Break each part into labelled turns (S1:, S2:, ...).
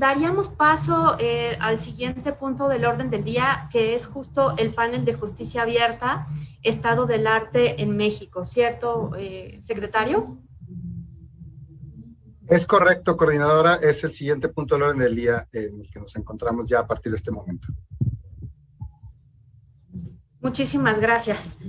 S1: daríamos paso al siguiente punto del orden del día, que es justo el panel de justicia abierta, estado del arte en México, ¿cierto, secretario?
S2: Es correcto, coordinadora, es el siguiente punto del orden del día en el que nos encontramos ya a partir de este momento.
S1: Muchísimas gracias,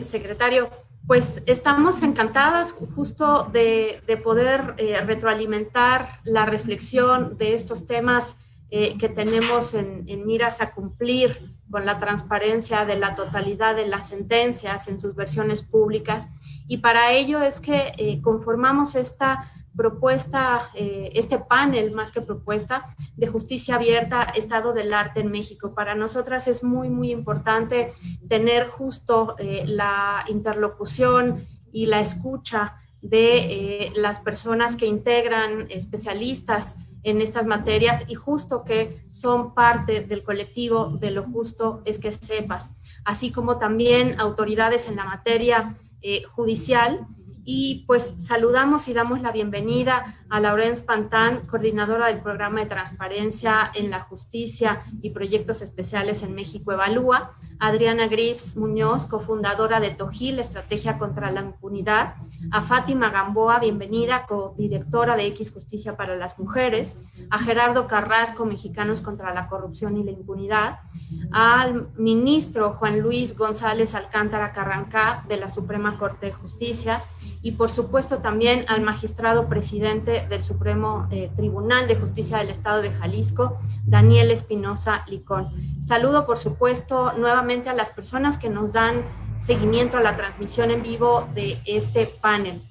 S1: secretario. Pues estamos encantadas justo de poder retroalimentar la reflexión de estos temas que tenemos en miras a cumplir con la transparencia de la totalidad de las sentencias en sus versiones públicas. Y para ello es que conformamos esta propuesta, este panel más que propuesta de justicia abierta, estado del arte en México. Para nosotras es muy, muy importante tener justo la interlocución y la escucha de las personas que integran especialistas en estas materias y justo que son parte del colectivo de Lo Justo es que Sepas, así como también autoridades en la materia judicial. Y pues saludamos y damos la bienvenida a Laurence Pantán, coordinadora del Programa de Transparencia en la Justicia y Proyectos Especiales en México Evalúa, Adriana Grips Muñoz, cofundadora de TOJIL, Estrategia contra la Impunidad, a Fátima Gamboa, bienvenida, codirectora de X Justicia para las Mujeres, a Gerardo Carrasco, Mexicanos contra la Corrupción y la Impunidad, al ministro Juan Luis González Alcántara Carrancá de la Suprema Corte de Justicia, y por supuesto también al magistrado presidente del Supremo Tribunal de Justicia del Estado de Jalisco, Daniel Espinosa Licón. Saludo por supuesto nuevamente a las personas que nos dan seguimiento a la transmisión en vivo de este panel.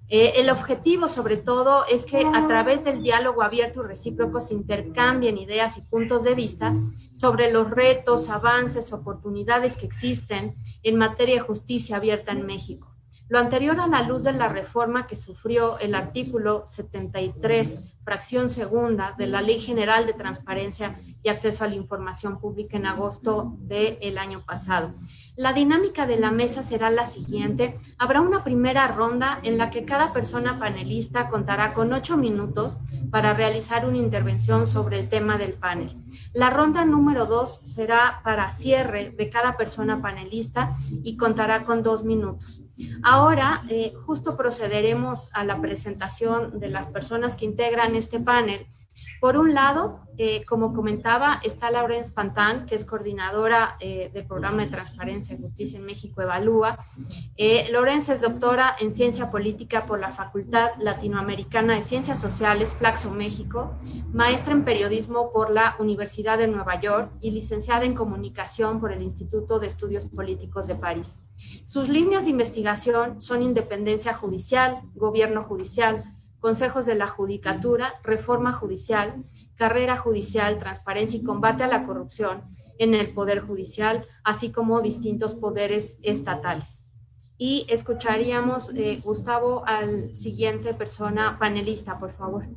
S1: El objetivo sobre todo es que a través del diálogo abierto y recíproco se intercambien ideas y puntos de vista sobre los retos, avances, oportunidades que existen en materia de justicia abierta en México. Lo anterior a la luz de la reforma que sufrió el artículo 73, fracción segunda, de la Ley General de Transparencia y Acceso a la Información Pública en agosto del año pasado. La dinámica de la mesa será la siguiente. Habrá una primera ronda en la que cada persona panelista contará con 8 minutos para realizar una intervención sobre el tema del panel. La ronda número 2 será para cierre de cada persona panelista y contará con 2 minutos. Ahora, justo procederemos a la presentación de las personas que integran este panel. Por un lado, como comentaba, está Laurence Pantán, que es coordinadora del Programa de Transparencia y Justicia en México Evalúa. Laurence es doctora en Ciencia Política por la Facultad Latinoamericana de Ciencias Sociales, Flaxo, México, maestra en Periodismo por la Universidad de Nueva York y licenciada en Comunicación por el Instituto de Estudios Políticos de París. Sus líneas de investigación son independencia judicial, gobierno judicial, consejos de la judicatura, reforma judicial, carrera judicial, transparencia y combate a la corrupción en el Poder Judicial, así como distintos poderes estatales. Y escucharíamos, Gustavo, al siguiente persona panelista, por favor.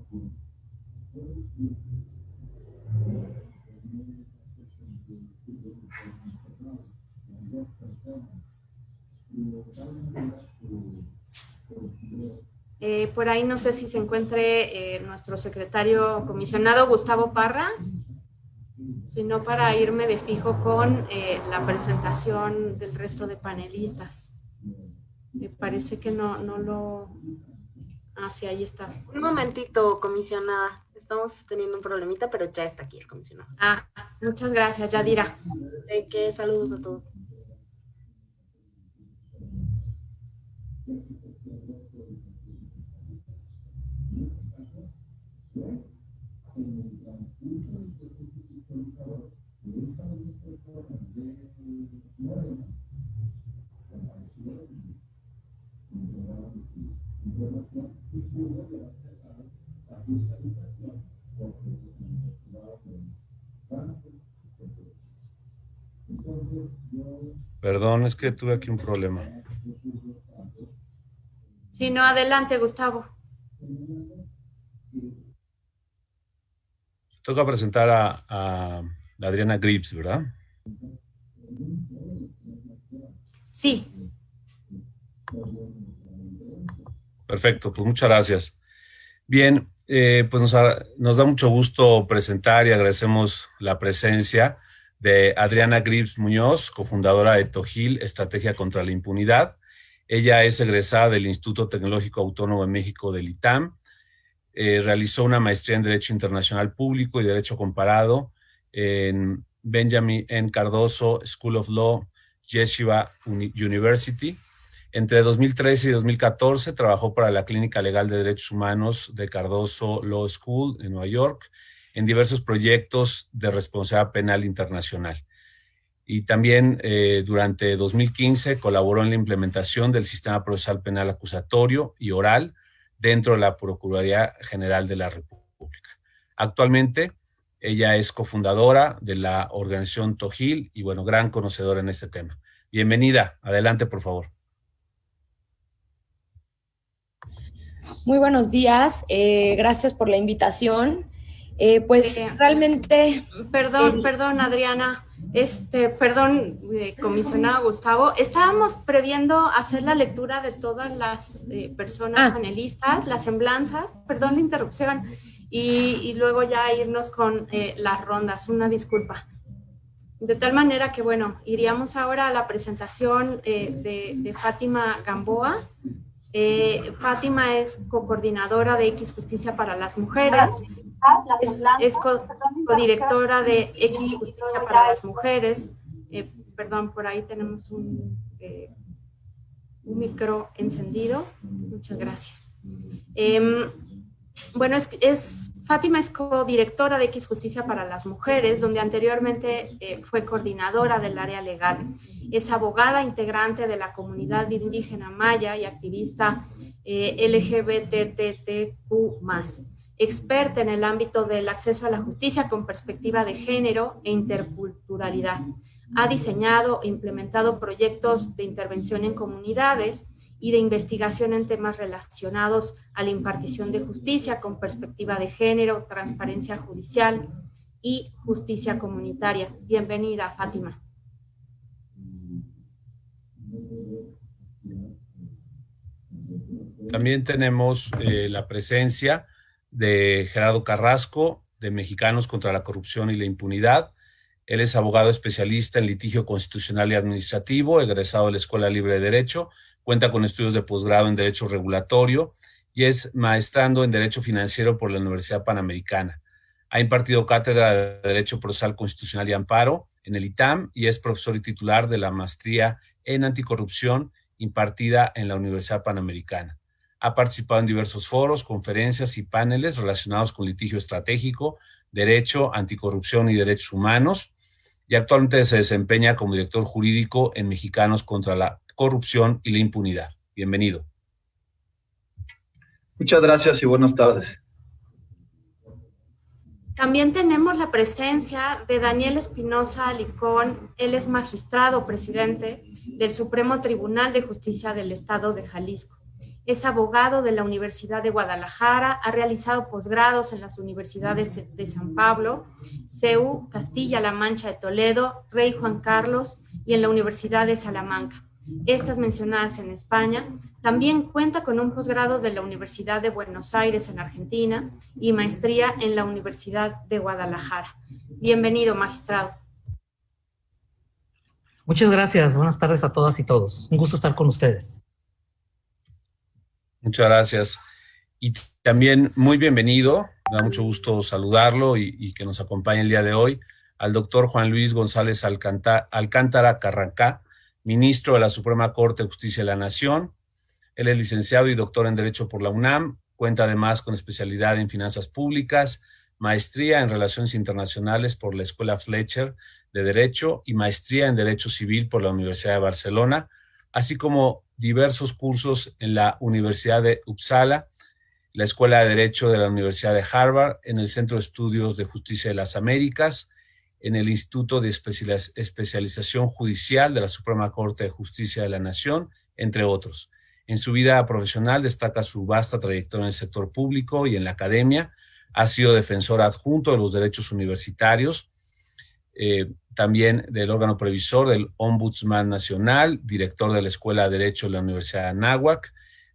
S1: Por ahí no sé si se encuentre nuestro secretario comisionado Gustavo Parra, sino para irme de fijo con la presentación del resto de panelistas. Me parece que no lo... Ah, sí, ahí estás.
S3: Un momentito, comisionada. Estamos teniendo un problemita, pero ya está aquí el comisionado.
S1: Ah, muchas gracias, Yadira.
S3: De que saludos a todos.
S4: Perdón, es que tuve aquí un problema.
S1: Sí, no, adelante, Gustavo.
S4: Toca presentar a Adriana Grips, ¿verdad?
S1: Sí.
S4: Perfecto, pues muchas gracias. Bien, Pues nos da mucho gusto presentar y agradecemos la presencia de Adriana Gribbs Muñoz, cofundadora de TOGIL, Estrategia contra la Impunidad. Ella es egresada del Instituto Tecnológico Autónomo de México del ITAM. Realizó una maestría en Derecho Internacional Público y Derecho Comparado en Benjamin N. Cardoso School of Law, Yeshiva University. Entre 2013 y 2014 trabajó para la Clínica Legal de Derechos Humanos de Cardoso Law School en Nueva York en diversos proyectos de responsabilidad penal internacional. Y también durante 2015 colaboró en la implementación del Sistema Procesal Penal Acusatorio y Oral dentro de la Procuraduría General de la República. Actualmente ella es cofundadora de la organización TOGIL y, bueno, gran conocedora en este tema. Bienvenida, adelante por favor.
S5: Muy buenos días, gracias por la invitación. Realmente...
S1: Perdón, Adriana, comisionado Gustavo, estábamos previendo hacer la lectura de todas las personas panelistas, las semblanzas, perdón la interrupción, y luego ya irnos con las rondas, una disculpa. De tal manera que, bueno, iríamos ahora a la presentación de Fátima Gamboa. Fátima es co-coordinadora de X Justicia para las Mujeres, es codirectora de X Justicia para las Mujeres. Perdón, por ahí tenemos un micro encendido. Muchas gracias. Bueno, Fátima es codirectora de X Justicia para las Mujeres, donde anteriormente fue coordinadora del área legal. Es abogada integrante de la comunidad indígena maya y activista LGBTTQ+. Experta en el ámbito del acceso a la justicia con perspectiva de género e interculturalidad. Ha diseñado e implementado proyectos de intervención en comunidades y de investigación en temas relacionados a la impartición de justicia con perspectiva de género, transparencia judicial y justicia comunitaria. Bienvenida, Fátima.
S4: También tenemos la presencia de Gerardo Carrasco, de Mexicanos contra la Corrupción y la Impunidad. Él es abogado especialista en litigio constitucional y administrativo, egresado de la Escuela Libre de Derecho, cuenta con estudios de posgrado en Derecho Regulatorio y es maestrando en Derecho Financiero por la Universidad Panamericana. Ha impartido cátedra de Derecho Procesal Constitucional y Amparo en el ITAM y es profesor y titular de la maestría en Anticorrupción impartida en la Universidad Panamericana. Ha participado en diversos foros, conferencias y paneles relacionados con litigio estratégico, derecho, anticorrupción y derechos humanos, y actualmente se desempeña como director jurídico en Mexicanos contra la Corrupción y la Impunidad. Bienvenido.
S6: Muchas gracias y buenas tardes.
S1: También tenemos la presencia de Daniel Espinosa Alicón. Él es magistrado presidente del Supremo Tribunal de Justicia del Estado de Jalisco. Es abogado de la Universidad de Guadalajara, ha realizado posgrados en las universidades de San Pablo, CEU, Castilla-La Mancha de Toledo, Rey Juan Carlos y en la Universidad de Salamanca. Estas mencionadas en España. También cuenta con un posgrado de la Universidad de Buenos Aires en Argentina y maestría en la Universidad de Guadalajara. Bienvenido, magistrado.
S7: Muchas gracias. Buenas tardes a todas y todos. Un gusto estar con ustedes.
S4: Muchas gracias. Y también muy bienvenido, me da mucho gusto saludarlo y que nos acompañe el día de hoy, al doctor Juan Luis González Alcántara Carrancá, ministro de la Suprema Corte de Justicia de la Nación. Él es licenciado y doctor en Derecho por la UNAM, cuenta además con especialidad en Finanzas Públicas, maestría en Relaciones Internacionales por la Escuela Fletcher de Derecho y maestría en Derecho Civil por la Universidad de Barcelona, así como diversos cursos en la Universidad de Uppsala, la Escuela de Derecho de la Universidad de Harvard, en el Centro de Estudios de Justicia de las Américas, en el Instituto de Especialización Judicial de la Suprema Corte de Justicia de la Nación, entre otros. En su vida profesional destaca su vasta trayectoria en el sector público y en la academia. Ha sido defensor adjunto de los derechos universitarios, también del órgano previsor del Ombudsman Nacional, director de la Escuela de Derecho de la Universidad de Anáhuac,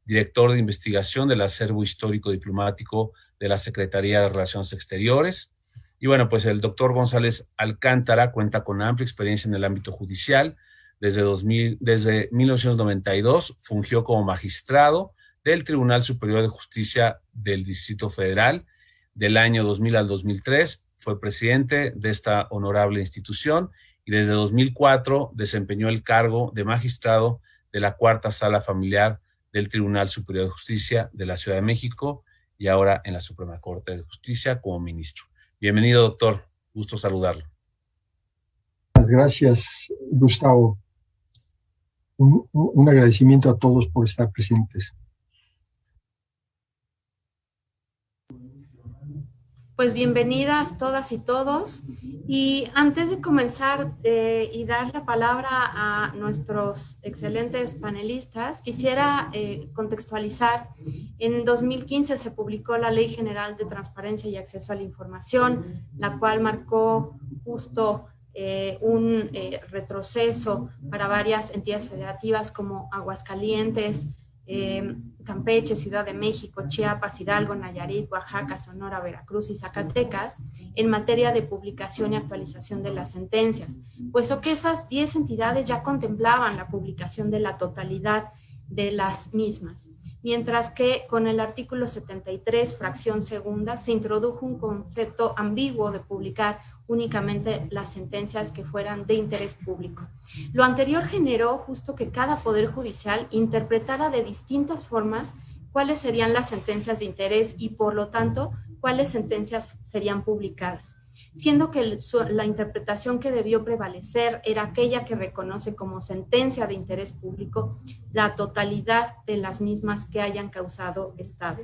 S4: director de investigación del acervo histórico diplomático de la Secretaría de Relaciones Exteriores. Y bueno, pues el doctor González Alcántara cuenta con amplia experiencia en el ámbito judicial. Desde 1992 fungió como magistrado del Tribunal Superior de Justicia del Distrito Federal. Del año 2000 al 2003 fue presidente de esta honorable institución y desde 2004 desempeñó el cargo de magistrado de la Cuarta Sala Familiar del Tribunal Superior de Justicia de la Ciudad de México y ahora en la Suprema Corte de Justicia como ministro. Bienvenido, doctor. Gusto saludarlo.
S8: Gracias, Gustavo. Un agradecimiento a todos por estar presentes.
S1: Pues bienvenidas todas y todos. Y antes de comenzar y dar la palabra a nuestros excelentes panelistas, quisiera contextualizar. En 2015 se publicó la Ley General de Transparencia y Acceso a la Información, la cual marcó justo un retroceso para varias entidades federativas como Aguascalientes, Campeche, Ciudad de México, Chiapas, Hidalgo, Nayarit, Oaxaca, Sonora, Veracruz y Zacatecas en materia de publicación y actualización de las sentencias, puesto que esas 10 entidades ya contemplaban la publicación de la totalidad de las mismas, mientras que con el artículo 73, fracción segunda, se introdujo un concepto ambiguo de publicar únicamente las sentencias que fueran de interés público. Lo anterior generó justo que cada poder judicial interpretara de distintas formas cuáles serían las sentencias de interés y, por lo tanto, cuáles sentencias serían publicadas, siendo que la interpretación que debió prevalecer era aquella que reconoce como sentencia de interés público la totalidad de las mismas que hayan causado estado.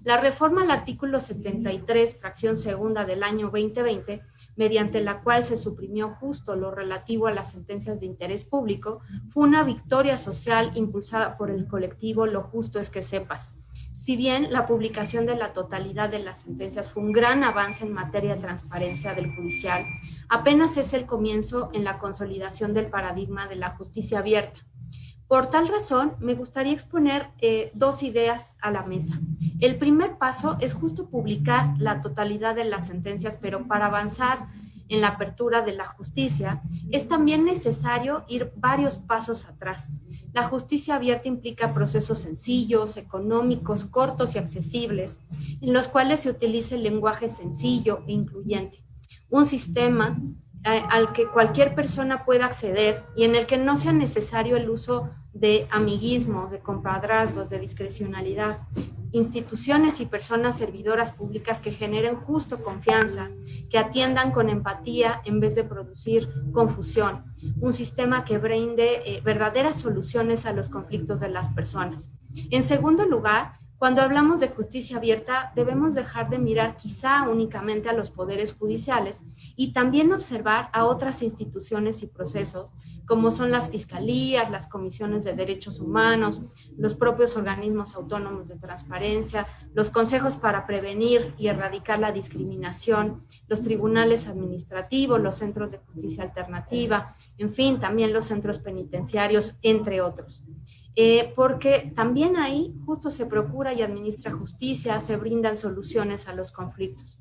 S1: La reforma al artículo 73, fracción segunda del año 2020, mediante la cual se suprimió justo lo relativo a las sentencias de interés público, fue una victoria social impulsada por el colectivo Lo Justo es que Sepas. Si bien la publicación de la totalidad de las sentencias fue un gran avance en materia de transparencia del judicial, apenas es el comienzo en la consolidación del paradigma de la justicia abierta. Por tal razón, me gustaría exponer dos ideas a la mesa. El primer paso es justo publicar la totalidad de las sentencias, pero para avanzar en la apertura de la justicia, es también necesario ir varios pasos atrás. La justicia abierta implica procesos sencillos, económicos, cortos y accesibles, en los cuales se utilice el lenguaje sencillo e incluyente. Un sistema al que cualquier persona pueda acceder y en el que no sea necesario el uso de amiguismos, de compadrazgos, de discrecionalidad. Instituciones y personas servidoras públicas que generen justo confianza, que atiendan con empatía en vez de producir confusión. Un sistema que brinde verdaderas soluciones a los conflictos de las personas. En segundo lugar, cuando hablamos de justicia abierta, debemos dejar de mirar quizá únicamente a los poderes judiciales y también observar a otras instituciones y procesos, como son las fiscalías, las comisiones de derechos humanos, los propios organismos autónomos de transparencia, los consejos para prevenir y erradicar la discriminación, los tribunales administrativos, los centros de justicia alternativa, en fin, también los centros penitenciarios, entre otros. Porque también ahí justo se procura y administra justicia, se brindan soluciones a los conflictos.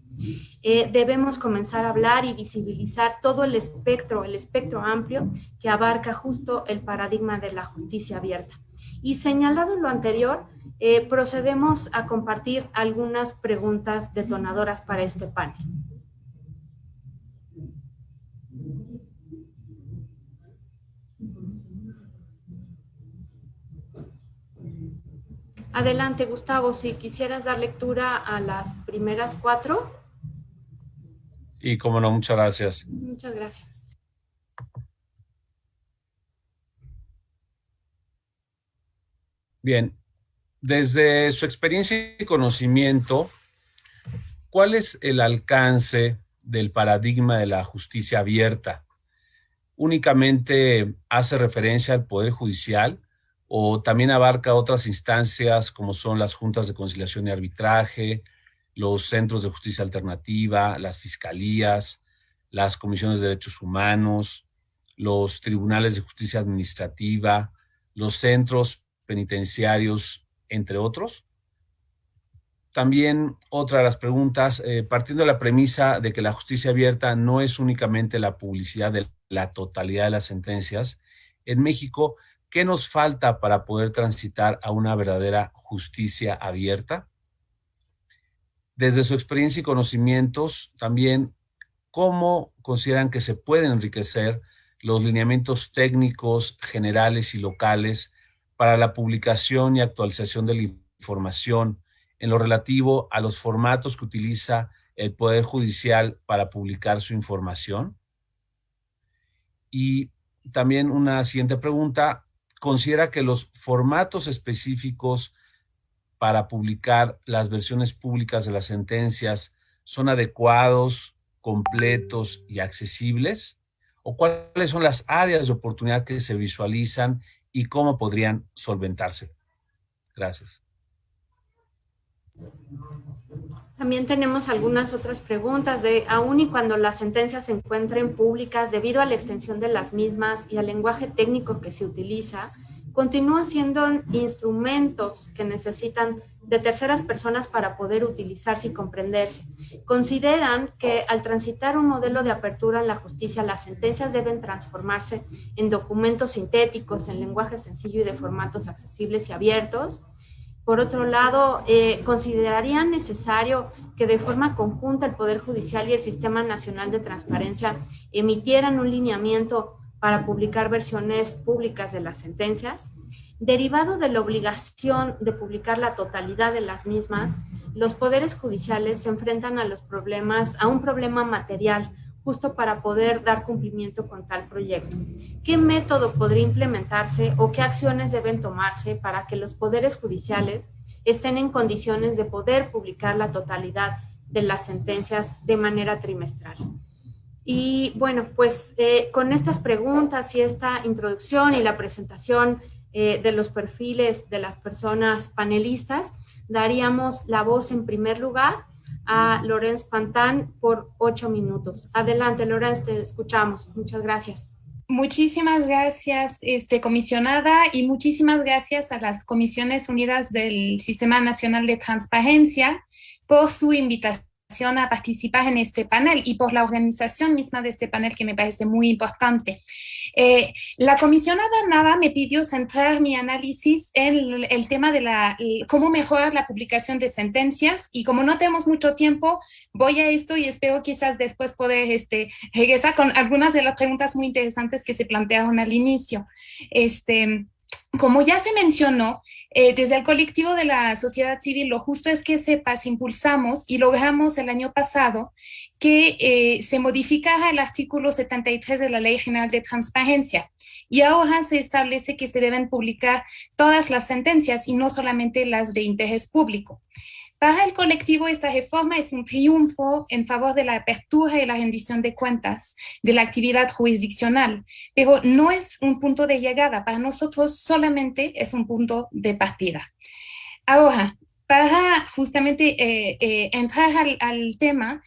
S1: Debemos comenzar a hablar y visibilizar todo el espectro amplio que abarca justo el paradigma de la justicia abierta. Y señalado lo anterior, procedemos a compartir algunas preguntas detonadoras para este panel. Adelante, Gustavo, si quisieras dar lectura a las primeras 4.
S4: Y cómo no, muchas gracias.
S1: Muchas gracias.
S4: Bien, desde su experiencia y conocimiento, ¿cuál es el alcance del paradigma de la justicia abierta? ¿Únicamente hace referencia al Poder Judicial o también abarca otras instancias como son las juntas de conciliación y arbitraje, los centros de justicia alternativa, las fiscalías, las comisiones de derechos humanos, los tribunales de justicia administrativa, los centros penitenciarios entre otros. También otra de las preguntas, partiendo de la premisa de que la justicia abierta no es únicamente la publicidad de la totalidad de las sentencias, en México, ¿qué nos falta para poder transitar a una verdadera justicia abierta? Desde su experiencia y conocimientos, también, ¿cómo consideran que se pueden enriquecer los lineamientos técnicos, generales y locales para la publicación y actualización de la información en lo relativo a los formatos que utiliza el Poder Judicial para publicar su información? Y también una siguiente pregunta, ¿considera que los formatos específicos para publicar las versiones públicas de las sentencias son adecuados, completos y accesibles? ¿O cuáles son las áreas de oportunidad que se visualizan y cómo podrían solventarse? Gracias.
S1: También tenemos algunas otras preguntas de, aun y cuando las sentencias se encuentren públicas, debido a la extensión de las mismas y al lenguaje técnico que se utiliza, continúan siendo instrumentos que necesitan de terceras personas para poder utilizarse y comprenderse. Consideran que al transitar un modelo de apertura en la justicia, las sentencias deben transformarse en documentos sintéticos, en lenguaje sencillo y de formatos accesibles y abiertos. Por otro lado, considerarían necesario que de forma conjunta el Poder Judicial y el Sistema Nacional de Transparencia emitieran un lineamiento para publicar versiones públicas de las sentencias. Derivado de la obligación de publicar la totalidad de las mismas, los poderes judiciales se enfrentan a un problema material, justo para poder dar cumplimiento con tal proyecto. ¿Qué método podría implementarse o qué acciones deben tomarse para que los poderes judiciales estén en condiciones de poder publicar la totalidad de las sentencias de manera trimestral? Y bueno, pues con estas preguntas y esta introducción y la presentación de los perfiles de las personas panelistas, daríamos la voz en primer lugar a Lorenz Pantán por 8 minutos. Adelante, Lorenz, te escuchamos. Muchas gracias.
S9: Muchísimas gracias, comisionada, y muchísimas gracias a las Comisiones Unidas del Sistema Nacional de Transparencia por su invitación a participar en este panel y por la organización misma de este panel, que me parece muy importante. La comisionada Nava me pidió centrar mi análisis en el tema de cómo mejorar la publicación de sentencias, y como no tenemos mucho tiempo, voy a esto y espero quizás después poder regresar con algunas de las preguntas muy interesantes que se plantearon al inicio. Como ya se mencionó, desde el colectivo de la sociedad civil, lo justo es que sepas, impulsamos y logramos el año pasado que se modificara el artículo 73 de la Ley General de Transparencia, y ahora se establece que se deben publicar todas las sentencias y no solamente las de interés público. Para el colectivo, esta reforma es un triunfo en favor de la apertura y la rendición de cuentas de la actividad jurisdiccional, pero no es un punto de llegada. Para nosotros solamente es un punto de partida. Ahora, para justamente entrar al tema,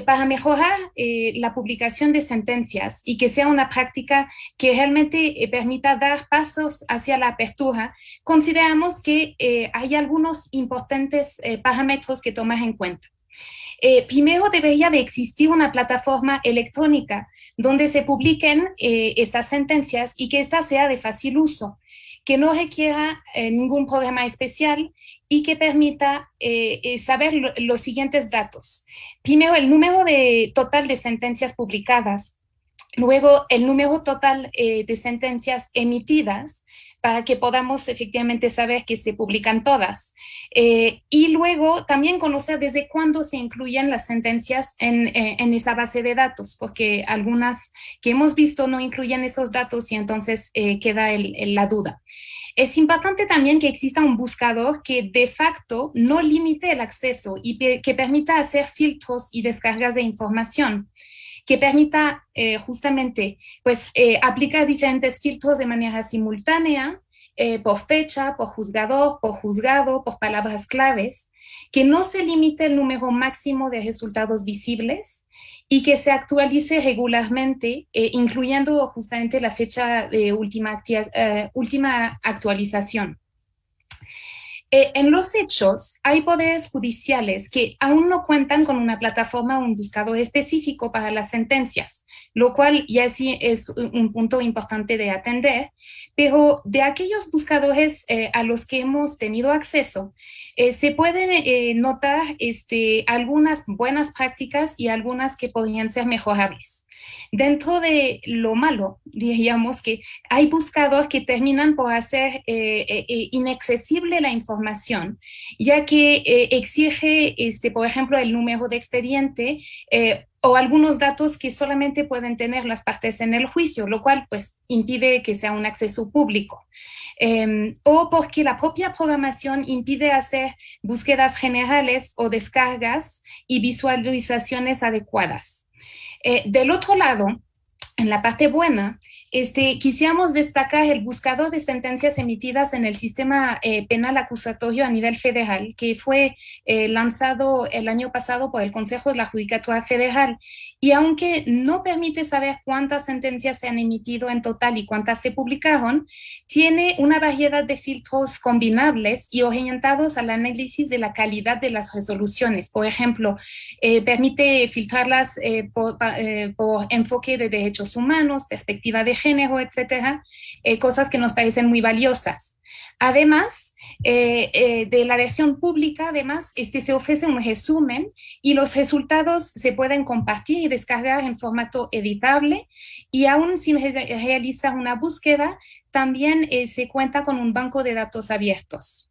S9: para mejorar la publicación de sentencias y que sea una práctica que realmente permita dar pasos hacia la apertura, consideramos que hay algunos importantes parámetros que tomar en cuenta. Primero, debería de existir una plataforma electrónica donde se publiquen estas sentencias y que ésta sea de fácil uso, que no requiera ningún programa especial y que permita saber los siguientes datos. Primero, el número total de sentencias publicadas. Luego, el número total de sentencias emitidas, para que podamos efectivamente saber que se publican todas. Y luego también conocer desde cuándo se incluyen las sentencias en esa base de datos, porque algunas que hemos visto no incluyen esos datos y entonces queda la duda. Es importante también que exista un buscador que de facto no limite el acceso y que permita hacer filtros y descargas de información, que permita justamente aplicar diferentes filtros de manera simultánea, por fecha, por juzgador, por juzgado, por palabras claves, que no se limite el número máximo de resultados visibles y que se actualice regularmente, incluyendo justamente la fecha de última actualización. En los hechos, hay poderes judiciales que aún no cuentan con una plataforma o un buscador específico para las sentencias, lo cual ya sí es un punto importante de atender, pero de aquellos buscadores a los que hemos tenido acceso, se pueden notar algunas buenas prácticas y algunas que podrían ser mejorables. Dentro de lo malo, diríamos que hay buscadores que terminan por hacer inaccesible la información, ya que exige, por ejemplo, el número de expediente o algunos datos que solamente pueden tener las partes en el juicio, lo cual pues impide que sea un acceso público. O porque la propia programación impide hacer búsquedas generales o descargas y visualizaciones adecuadas. Del otro lado, en la parte buena, quisiéramos destacar el buscador de sentencias emitidas en el sistema penal acusatorio a nivel federal, que fue lanzado el año pasado por el Consejo de la Judicatura Federal. Y aunque no permite saber cuántas sentencias se han emitido en total y cuántas se publicaron, tiene una variedad de filtros combinables y orientados al análisis de la calidad de las resoluciones. Por ejemplo, permite filtrarlas por enfoque de derechos humanos, perspectiva de género, etcétera, cosas que nos parecen muy valiosas. Además, de la versión pública, además, se ofrece un resumen y los resultados se pueden compartir y descargar en formato editable, y aún sin realizar una búsqueda, también se cuenta con un banco de datos abiertos.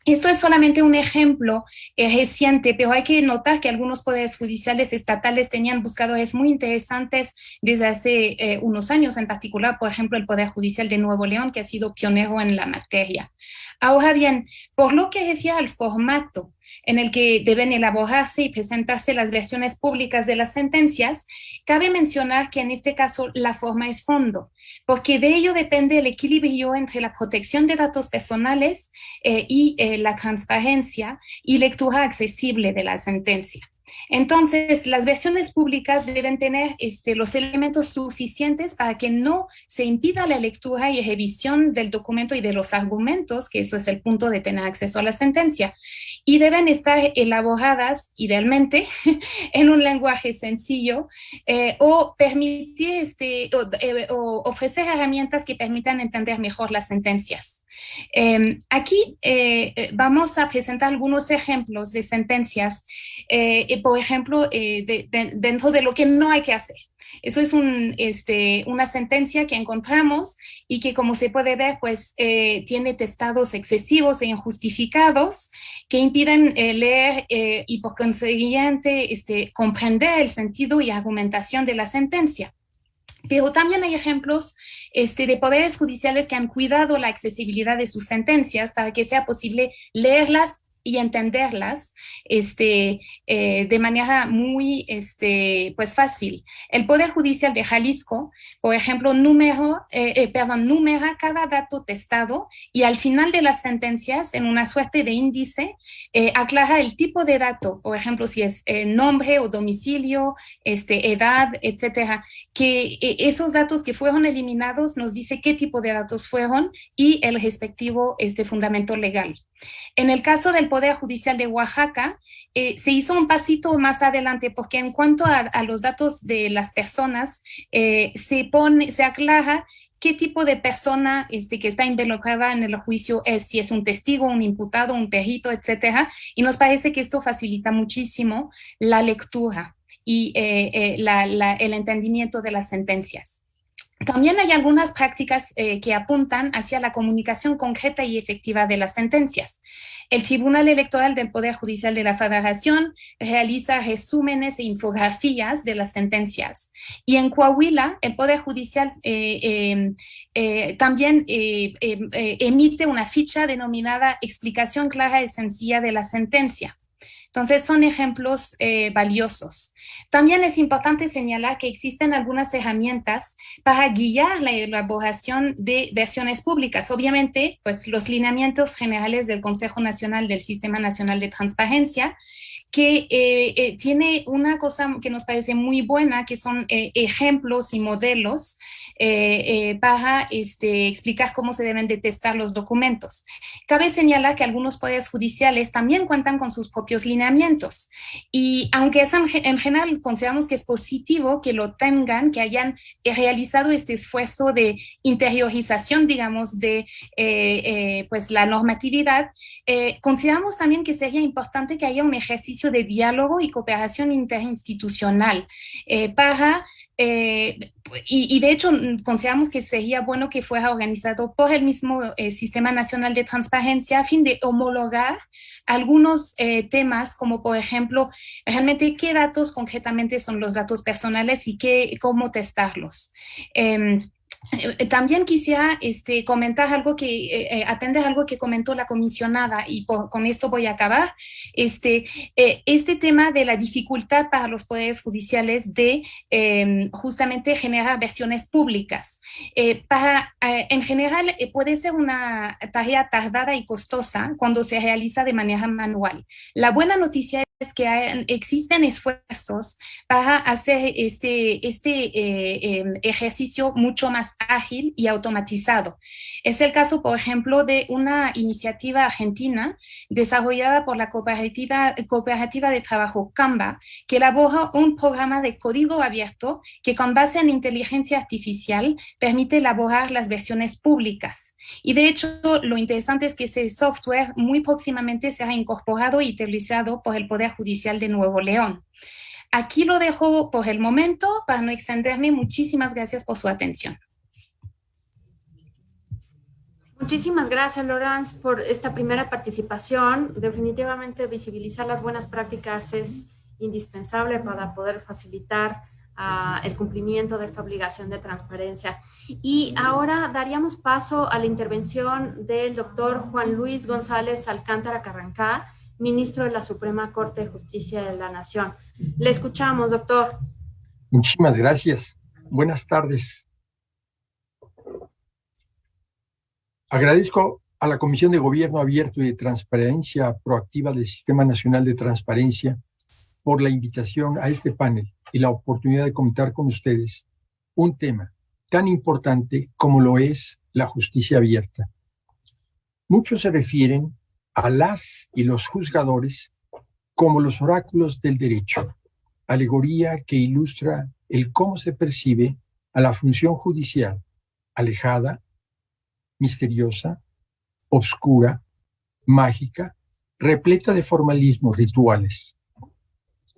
S9: Esto es solamente un ejemplo reciente, pero hay que notar que algunos poderes judiciales estatales tenían buscadores muy interesantes desde hace unos años, en particular, por ejemplo, el Poder Judicial de Nuevo León, que ha sido pionero en la materia. Ahora bien, por lo que refiere al formato en el que deben elaborarse y presentarse las versiones públicas de las sentencias, cabe mencionar que en este caso la forma es fondo, porque de ello depende el equilibrio entre la protección de datos personales y la transparencia y lectura accesible de la sentencia. Entonces, las versiones públicas deben tener los elementos suficientes para que no se impida la lectura y revisión del documento y de los argumentos, que eso es el punto de tener acceso a la sentencia, y deben estar elaboradas, idealmente, en un lenguaje sencillo, o permitir o ofrecer herramientas que permitan entender mejor las sentencias. Aquí vamos a presentar algunos ejemplos de sentencias, por ejemplo, dentro de lo que no hay que hacer. Eso es una sentencia que encontramos y que, como se puede ver, pues tiene testados excesivos e injustificados que impiden leer y, por consiguiente, comprender el sentido y argumentación de la sentencia. Pero también hay ejemplos de poderes judiciales que han cuidado la accesibilidad de sus sentencias para que sea posible leerlas y entenderlas de manera muy pues fácil. El Poder Judicial de Jalisco, por ejemplo, numera cada dato testado y al final de las sentencias, en una suerte de índice, aclara el tipo de dato, por ejemplo, si es nombre o domicilio, edad, etcétera, que esos datos que fueron eliminados nos dice qué tipo de datos fueron y el respectivo fundamento legal. En el caso del Poder Judicial de Oaxaca, se hizo un pasito más adelante porque en cuanto a los datos de las personas, se aclara qué tipo de persona que está involucrada en el juicio es, si es un testigo, un imputado, un perito, etcétera, y nos parece que esto facilita muchísimo la lectura y el entendimiento de las sentencias. También hay algunas prácticas que apuntan hacia la comunicación concreta y efectiva de las sentencias. El Tribunal Electoral del Poder Judicial de la Federación realiza resúmenes e infografías de las sentencias. Y en Coahuila, el Poder Judicial también emite una ficha denominada Explicación Clara y Sencilla de la Sentencia. Entonces, son ejemplos valiosos. También es importante señalar que existen algunas herramientas para guiar la elaboración de versiones públicas. Obviamente, pues los lineamientos generales del Consejo Nacional del Sistema Nacional de Transparencia, que tiene una cosa que nos parece muy buena, que son ejemplos y modelos para explicar cómo se deben de testar los documentos. Cabe señalar que algunos poderes judiciales también cuentan con sus propios lineamientos, y aunque en general consideramos que es positivo que lo tengan, que hayan realizado este esfuerzo de interiorización, digamos, de pues la normatividad, consideramos también que sería importante que haya un ejercicio de diálogo y cooperación interinstitucional y de hecho consideramos que sería bueno que fuera organizado por el mismo Sistema Nacional de Transparencia a fin de homologar algunos temas, como por ejemplo, realmente qué datos concretamente son los datos personales y cómo testarlos. También quisiera comentar algo atender algo que comentó la comisionada, y con esto voy a acabar. Este tema de la dificultad para los poderes judiciales de justamente generar versiones públicas. En general puede ser una tarea tardada y costosa cuando se realiza de manera manual. La buena noticia es que existen esfuerzos para hacer este ejercicio mucho más ágil y automatizado. Es el caso, por ejemplo, de una iniciativa argentina desarrollada por la cooperativa de trabajo Canva, que elabora un programa de código abierto que, con base en inteligencia artificial, permite elaborar las versiones públicas. Y de hecho, lo interesante es que ese software muy próximamente será incorporado y utilizado por el Poder Judicial de Nuevo León. Aquí lo dejo por el momento para no extenderme. Muchísimas gracias por su atención.
S1: Muchísimas gracias, Laurence, por esta primera participación. Definitivamente visibilizar las buenas prácticas es indispensable para poder facilitar el cumplimiento de esta obligación de transparencia. Y ahora daríamos paso a la intervención del doctor Juan Luis González Alcántara Carrancá, ministro de la Suprema Corte de Justicia de la Nación. Le escuchamos, doctor.
S8: Muchísimas gracias. Buenas tardes. Agradezco a la Comisión de Gobierno Abierto y de Transparencia Proactiva del Sistema Nacional de Transparencia por la invitación a este panel y la oportunidad de comentar con ustedes un tema tan importante como lo es la justicia abierta. Muchos se refieren a las y los juzgadores como los oráculos del derecho, alegoría que ilustra el cómo se percibe a la función judicial, alejada, misteriosa, obscura, mágica, repleta de formalismos rituales,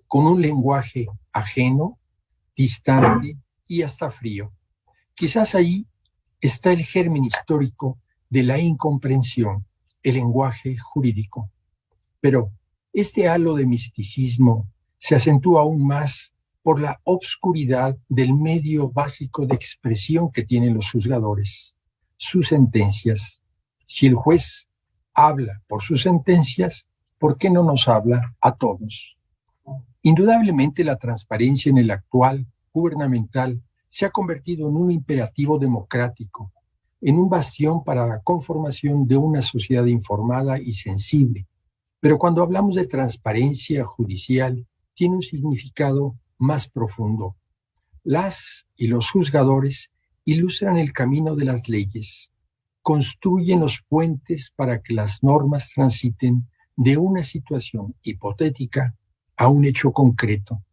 S8: con un lenguaje ajeno, distante y hasta frío. Quizás ahí está el germen histórico de la incomprensión, el lenguaje jurídico. Pero este halo de misticismo se acentúa aún más por la obscuridad del medio básico de expresión que tienen los juzgadores, sus sentencias. Si el juez habla por sus sentencias, ¿por qué no nos habla a todos? Indudablemente la transparencia en el actual gubernamental se ha convertido en un imperativo democrático, en un bastión para la conformación de una sociedad informada y sensible. Pero cuando hablamos de transparencia judicial, tiene un significado más profundo. Las y los juzgadores ilustran el camino de las leyes, construyen los puentes para que las normas transiten de una situación hipotética a un hecho concreto.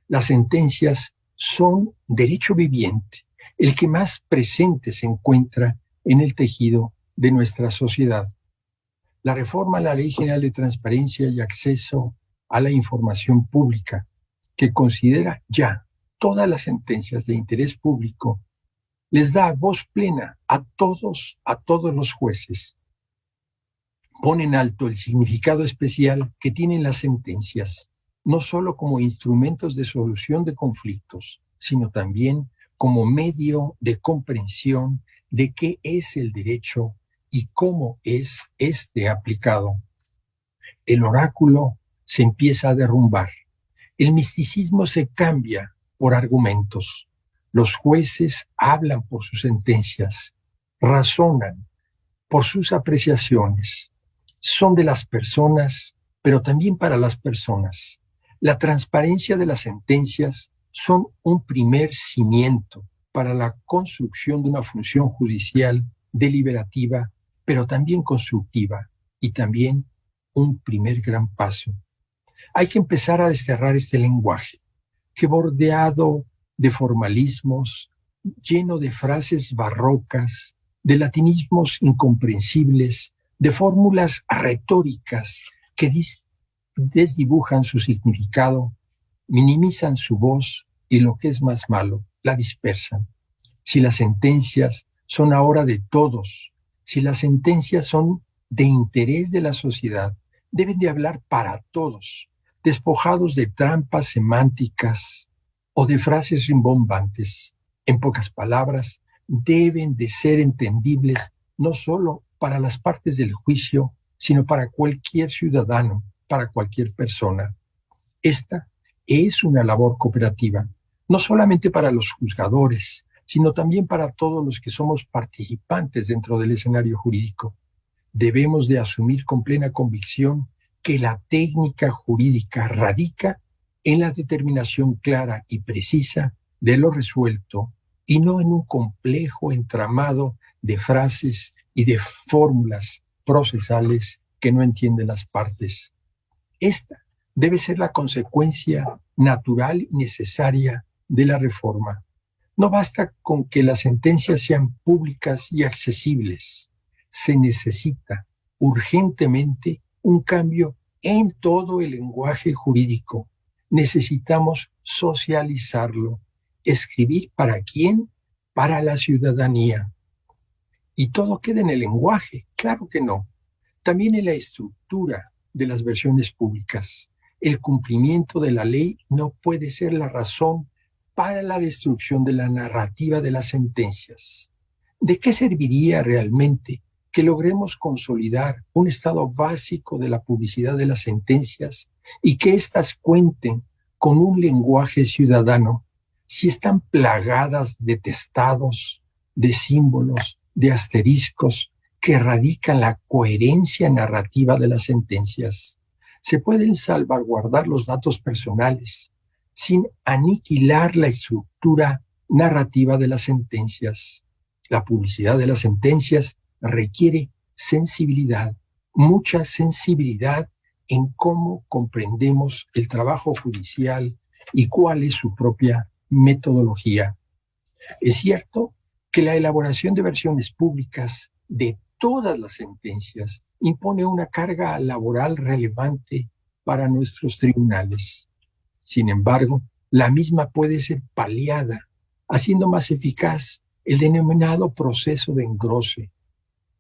S8: Las sentencias son derecho viviente, el que más presente se encuentra en el tejido de nuestra sociedad. La reforma a la Ley General de Transparencia y Acceso a la Información Pública, que considera ya todas las sentencias de interés público, les da voz plena a todos los jueces. Pone en alto el significado especial que tienen las sentencias, no solo como instrumentos de solución de conflictos, sino también como medio de comprensión de qué es el derecho y cómo es este aplicado. El oráculo se empieza a derrumbar. El misticismo se cambia por argumentos. Los jueces hablan por sus sentencias, razonan por sus apreciaciones. Son de las personas pero también para las personas. La transparencia de las sentencias son un primer cimiento para la construcción de una función judicial deliberativa, pero también constructiva, y también un primer gran paso. Hay que empezar a desterrar este lenguaje, que bordeado de formalismos, lleno de frases barrocas, de latinismos incomprensibles, de fórmulas retóricas que desdibujan su significado, minimizan su voz y, lo que es más malo, la dispersan. Si las sentencias son ahora de todos, si las sentencias son de interés de la sociedad, deben de hablar para todos, despojados de trampas semánticas o de frases rimbombantes. En pocas palabras, deben de ser entendibles no solo para las partes del juicio, sino para cualquier ciudadano, para cualquier persona. Esta es una labor cooperativa, no solamente para los juzgadores, sino también para todos los que somos participantes dentro del escenario jurídico. Debemos de asumir con plena convicción que la técnica jurídica radica en la determinación clara y precisa de lo resuelto y no en un complejo entramado de frases y de fórmulas procesales que no entienden las partes. Esta debe ser la consecuencia natural y necesaria de la reforma. No basta con que las sentencias sean públicas y accesibles. Se necesita urgentemente un cambio en todo el lenguaje jurídico. Necesitamos socializarlo. ¿Escribir para quién? Para la ciudadanía. ¿Y todo queda en el lenguaje? Claro que no. También en la estructura de las versiones públicas. El cumplimiento de la ley no puede ser la razón para la destrucción de la narrativa de las sentencias. ¿De qué serviría realmente que logremos consolidar un estado básico de la publicidad de las sentencias y que éstas cuenten con un lenguaje ciudadano si están plagadas de testados, de símbolos, de asteriscos que radican la coherencia narrativa de las sentencias? Se pueden salvaguardar los datos personales sin aniquilar la estructura narrativa de las sentencias. La publicidad de las sentencias requiere sensibilidad, mucha sensibilidad en cómo comprendemos el trabajo judicial y cuál es su propia metodología. Es cierto que la elaboración de versiones públicas de todas las sentencias impone una carga laboral relevante para nuestros tribunales. Sin embargo, la misma puede ser paliada, haciendo más eficaz el denominado proceso de engrose.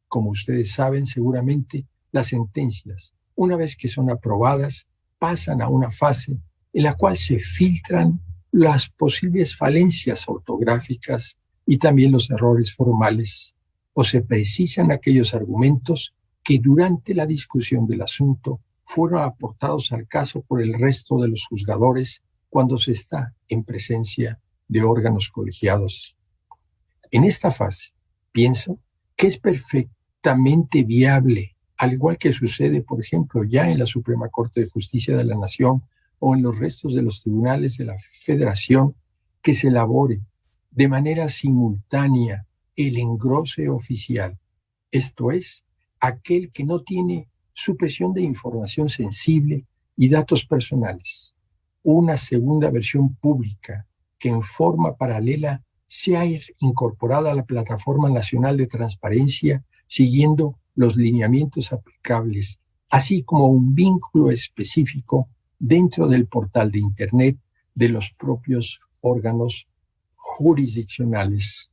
S8: Como ustedes saben seguramente, las sentencias, una vez que son aprobadas, pasan a una fase en la cual se filtran las posibles falencias ortográficas y también los errores formales, o se precisan aquellos argumentos que durante la discusión del asunto fueron aportados al caso por el resto de los juzgadores cuando se está en presencia de órganos colegiados. En esta fase, pienso que es perfectamente viable, al igual que sucede, por ejemplo, ya en la Suprema Corte de Justicia de la Nación o en los restos de los tribunales de la Federación, que se elabore de manera simultánea el engrose oficial, esto es, aquel que no tiene supresión de información sensible y datos personales. Una segunda versión pública que en forma paralela sea incorporada a la Plataforma Nacional de Transparencia siguiendo los lineamientos aplicables, así como un vínculo específico dentro del portal de Internet de los propios órganos jurisdiccionales.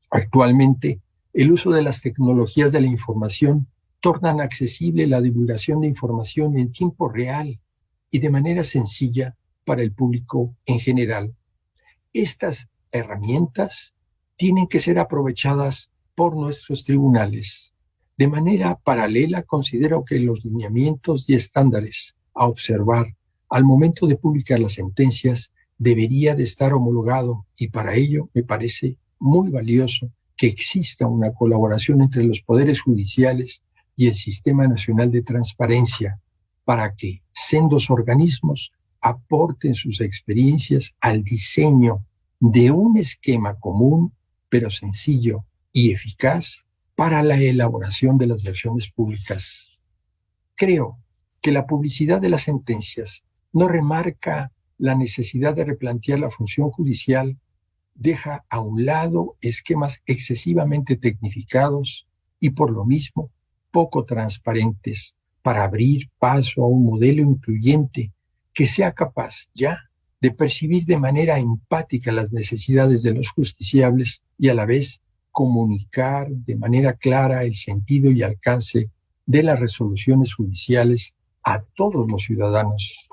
S8: Actualmente, el uso de las tecnologías de la información tornan accesible la divulgación de información en tiempo real y de manera sencilla para el público en general. Estas herramientas tienen que ser aprovechadas por nuestros tribunales. De manera paralela, considero que los lineamientos y estándares a observar al momento de publicar las sentencias debería de estar homologado, y para ello me parece muy valioso que exista una colaboración entre los poderes judiciales y el Sistema Nacional de Transparencia, para que sendos organismos aporten sus experiencias al diseño de un esquema común, pero sencillo y eficaz para la elaboración de las versiones públicas. Creo que la publicidad de las sentencias no remarca la necesidad de replantear la función judicial, deja a un lado esquemas excesivamente tecnificados y por lo mismo poco transparentes para abrir paso a un modelo incluyente que sea capaz ya de percibir de manera empática las necesidades de los justiciables y a la vez comunicar de manera clara el sentido y alcance de las resoluciones judiciales a todos los ciudadanos.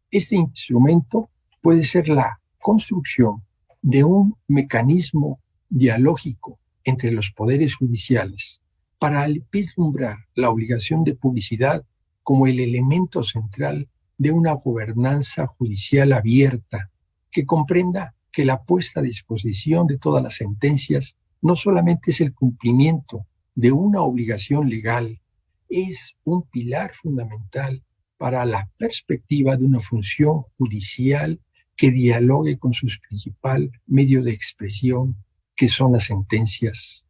S8: Este instrumento puede ser la construcción de un mecanismo dialógico entre los poderes judiciales para vislumbrar la obligación de publicidad como el elemento central de una gobernanza judicial abierta que comprenda que la puesta a disposición de todas las sentencias no solamente es el cumplimiento de una obligación legal, es un pilar fundamental para la perspectiva de una función judicial que dialogue con su principal medio de expresión, que son las sentencias.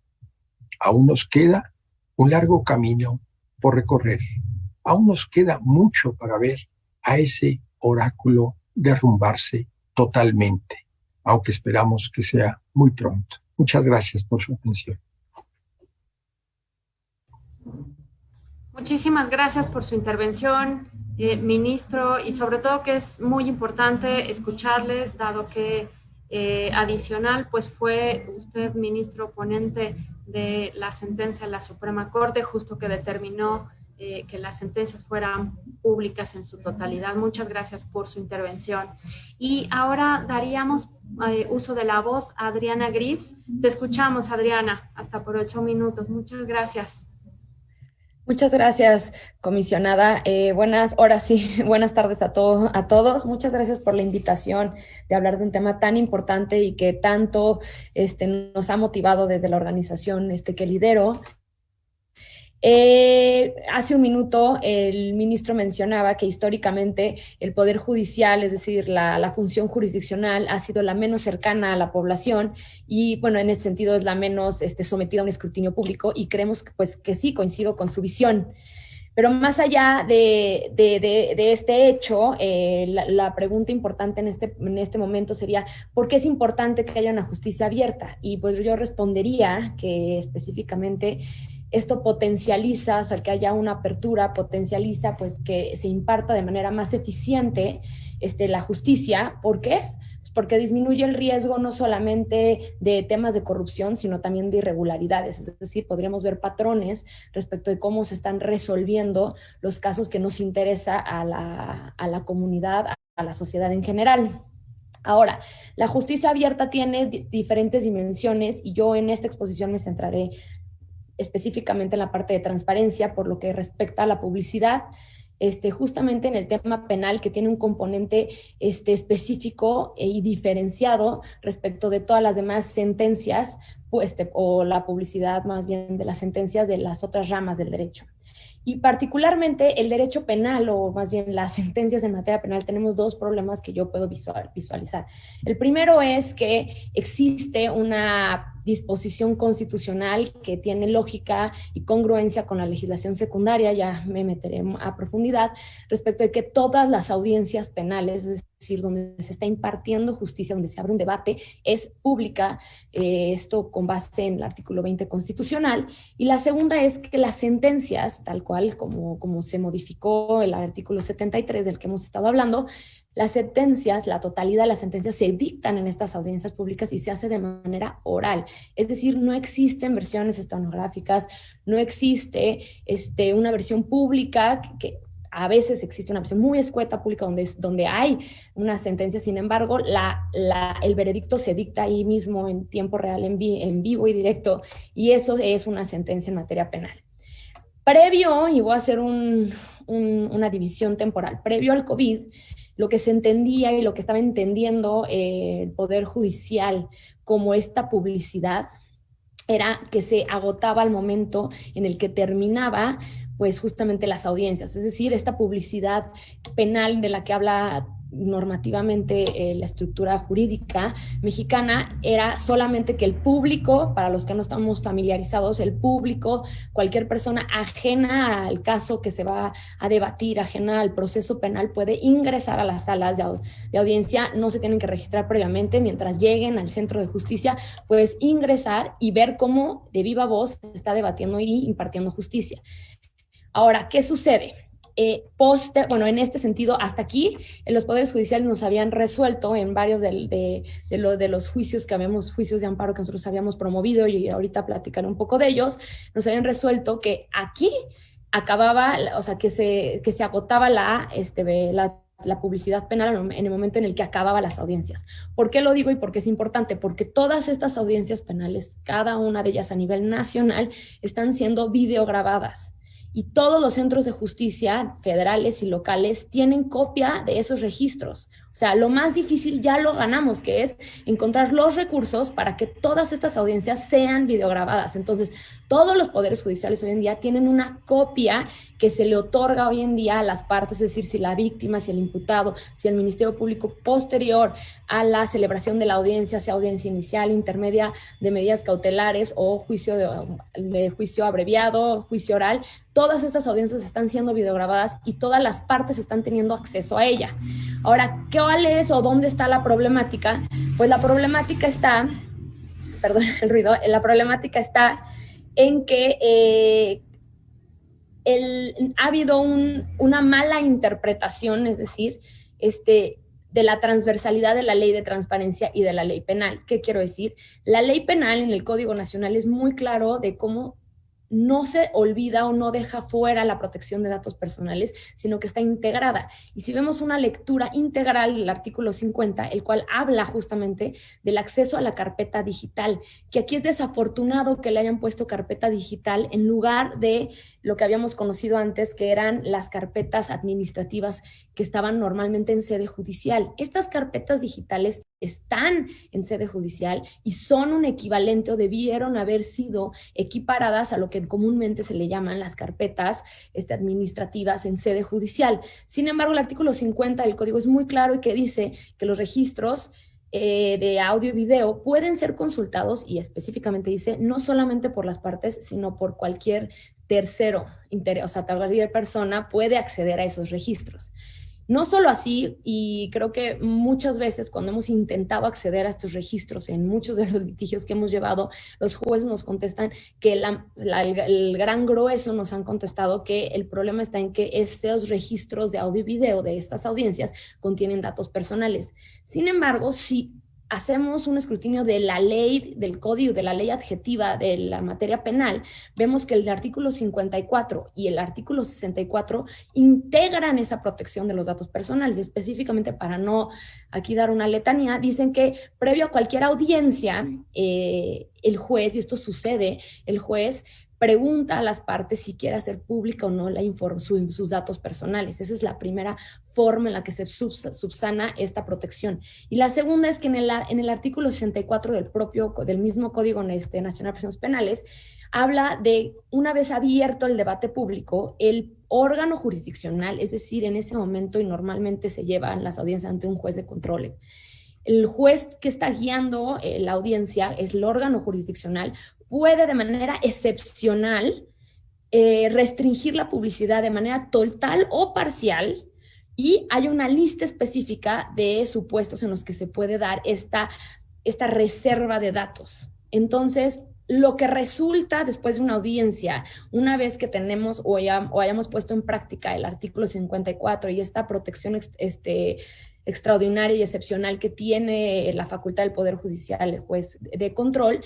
S8: Aún nos queda un largo camino por recorrer. Aún nos queda mucho para ver a ese oráculo derrumbarse totalmente, aunque esperamos que sea muy pronto. Muchas gracias por su atención.
S1: Muchísimas gracias por su intervención, ministro, y sobre todo que es muy importante escucharle, dado que adicional, pues fue usted ministro ponente de la sentencia de la Suprema Corte, justo que determinó que las sentencias fueran públicas en su totalidad. Muchas gracias por su intervención. Y ahora daríamos uso de la voz a Adriana Grives. Te escuchamos, Adriana, hasta por 8 minutos. Muchas gracias.
S5: Muchas gracias, comisionada. Buenas tardes a todos. Muchas gracias por la invitación de hablar de un tema tan importante y que tanto nos ha motivado desde la organización que lidero. Hace un minuto el ministro mencionaba que históricamente el Poder Judicial, es decir, la función jurisdiccional, ha sido la menos cercana a la población y, bueno, en ese sentido es la menos sometida a un escrutinio público, y creemos que sí, coincido con su visión. Pero más allá de este hecho, la pregunta importante en este momento sería, ¿por qué es importante que haya una justicia abierta? Y pues yo respondería que específicamente esto potencializa, o sea, que haya una apertura, potencializa pues que se imparta de manera más eficiente la justicia. ¿Por qué? Pues porque disminuye el riesgo no solamente de temas de corrupción, sino también de irregularidades. Es decir, podríamos ver patrones respecto de cómo se están resolviendo los casos que nos interesa a la comunidad, a la sociedad en general. Ahora, la justicia abierta tiene diferentes dimensiones y yo en esta exposición me centraré específicamente en la parte de transparencia, por lo que respecta a la publicidad, justamente en el tema penal, que tiene un componente específico y diferenciado respecto de todas las demás sentencias, o la publicidad más bien de las sentencias de las otras ramas del derecho. Y particularmente el derecho penal, o más bien las sentencias en materia penal, tenemos dos problemas que yo puedo visualizar. El primero es que existe una disposición constitucional que tiene lógica y congruencia con la legislación secundaria, ya me meteré a profundidad, respecto de que todas las audiencias penales, es decir, donde se está impartiendo justicia, donde se abre un debate, es pública, esto con base en el artículo 20 constitucional. Y la segunda es que las sentencias, tal cual como se modificó el artículo 73 del que hemos estado hablando, las sentencias, la totalidad de las sentencias se dictan en estas audiencias públicas y se hace de manera oral. Es decir, no existen versiones estenográficas, no existe una versión pública, que a veces existe una versión muy escueta pública donde hay una sentencia. Sin embargo, el veredicto se dicta ahí mismo en tiempo real, en vivo y directo, y eso es una sentencia en materia penal. Previo, y voy a hacer una división temporal, previo al COVID, lo que se entendía y lo que estaba entendiendo el Poder Judicial como esta publicidad era que se agotaba al momento en el que terminaba pues justamente las audiencias, es decir, esta publicidad penal de la que habla normativamente la estructura jurídica mexicana era solamente que el público, para los que no estamos familiarizados, el público, cualquier persona ajena al caso que se va a debatir, ajena al proceso penal, puede ingresar a las salas de audiencia, no se tienen que registrar previamente, mientras lleguen al centro de justicia, puedes ingresar y ver cómo de viva voz se está debatiendo y impartiendo justicia. Ahora, ¿qué sucede? En este sentido, hasta aquí, los poderes judiciales nos habían resuelto en varios de los juicios juicios de amparo que nosotros habíamos promovido, y ahorita platicaré un poco de ellos, nos habían resuelto que aquí acababa, o sea, que se agotaba la publicidad penal en el momento en el que acababa las audiencias. ¿Por qué lo digo y por qué es importante? Porque todas estas audiencias penales, cada una de ellas a nivel nacional, están siendo videograbadas. Y todos los centros de justicia federales y locales tienen copia de esos registros. O sea, lo más difícil ya lo ganamos, que es encontrar los recursos para que todas estas audiencias sean videograbadas. Entonces, todos los poderes judiciales hoy en día tienen una copia que se le otorga hoy en día a las partes, es decir, si la víctima, si el imputado, si el Ministerio Público posterior a la celebración de la audiencia, sea audiencia inicial, intermedia, de medidas cautelares o juicio juicio abreviado, juicio oral, todas estas audiencias están siendo videograbadas y todas las partes están teniendo acceso a ella. Ahora, ¿cuál es o dónde está la problemática? Pues la problemática está, perdón el ruido, la problemática está en que ha habido una mala interpretación, es decir, de la transversalidad de la ley de transparencia y de la ley penal. ¿Qué quiero decir? La ley penal en el Código Nacional es muy claro de cómo no se olvida o no deja fuera la protección de datos personales, sino que está integrada. Y si vemos una lectura integral del artículo 50, el cual habla justamente del acceso a la carpeta digital, que aquí es desafortunado que le hayan puesto carpeta digital en lugar de lo que habíamos conocido antes, que eran las carpetas administrativas que estaban normalmente en sede judicial. Estas carpetas digitales están en sede judicial y son un equivalente o debieron haber sido equiparadas a lo que comúnmente se le llaman las carpetas administrativas en sede judicial. Sin embargo, el artículo 50 del Código es muy claro y que dice que los registros de audio y video pueden ser consultados, y específicamente dice no solamente por las partes, sino por cualquier tercero, o sea, cualquier persona puede acceder a esos registros. No solo así, y creo que muchas veces cuando hemos intentado acceder a estos registros en muchos de los litigios que hemos llevado, los jueces nos contestan que el gran grueso nos han contestado que el problema está en que estos registros de audio y video de estas audiencias contienen datos personales. Sin embargo, si hacemos un escrutinio de la ley, del código, de la ley adjetiva de la materia penal, vemos que el artículo 54 y el artículo 64 integran esa protección de los datos personales. Específicamente, para no aquí dar una letanía, dicen que previo a cualquier audiencia, el juez, y esto sucede, el juez pregunta a las partes si quiere hacer pública o no sus datos personales. Esa es la primera forma en la que se subsana esta protección. Y la segunda es que en el artículo 64 del mismo Código Nacional de Procedimientos Penales, habla de, una vez abierto el debate público, el órgano jurisdiccional, es decir, en ese momento, y normalmente se llevan las audiencias ante un juez de control, el juez que está guiando la audiencia es el órgano jurisdiccional, puede de manera excepcional restringir la publicidad de manera total o parcial, y hay una lista específica de supuestos en los que se puede dar esta reserva de datos. Entonces, lo que resulta después de una audiencia, una vez que tenemos o hayamos puesto en práctica el artículo 54 y esta protección extraordinaria y excepcional que tiene la facultad del Poder Judicial, el juez de control,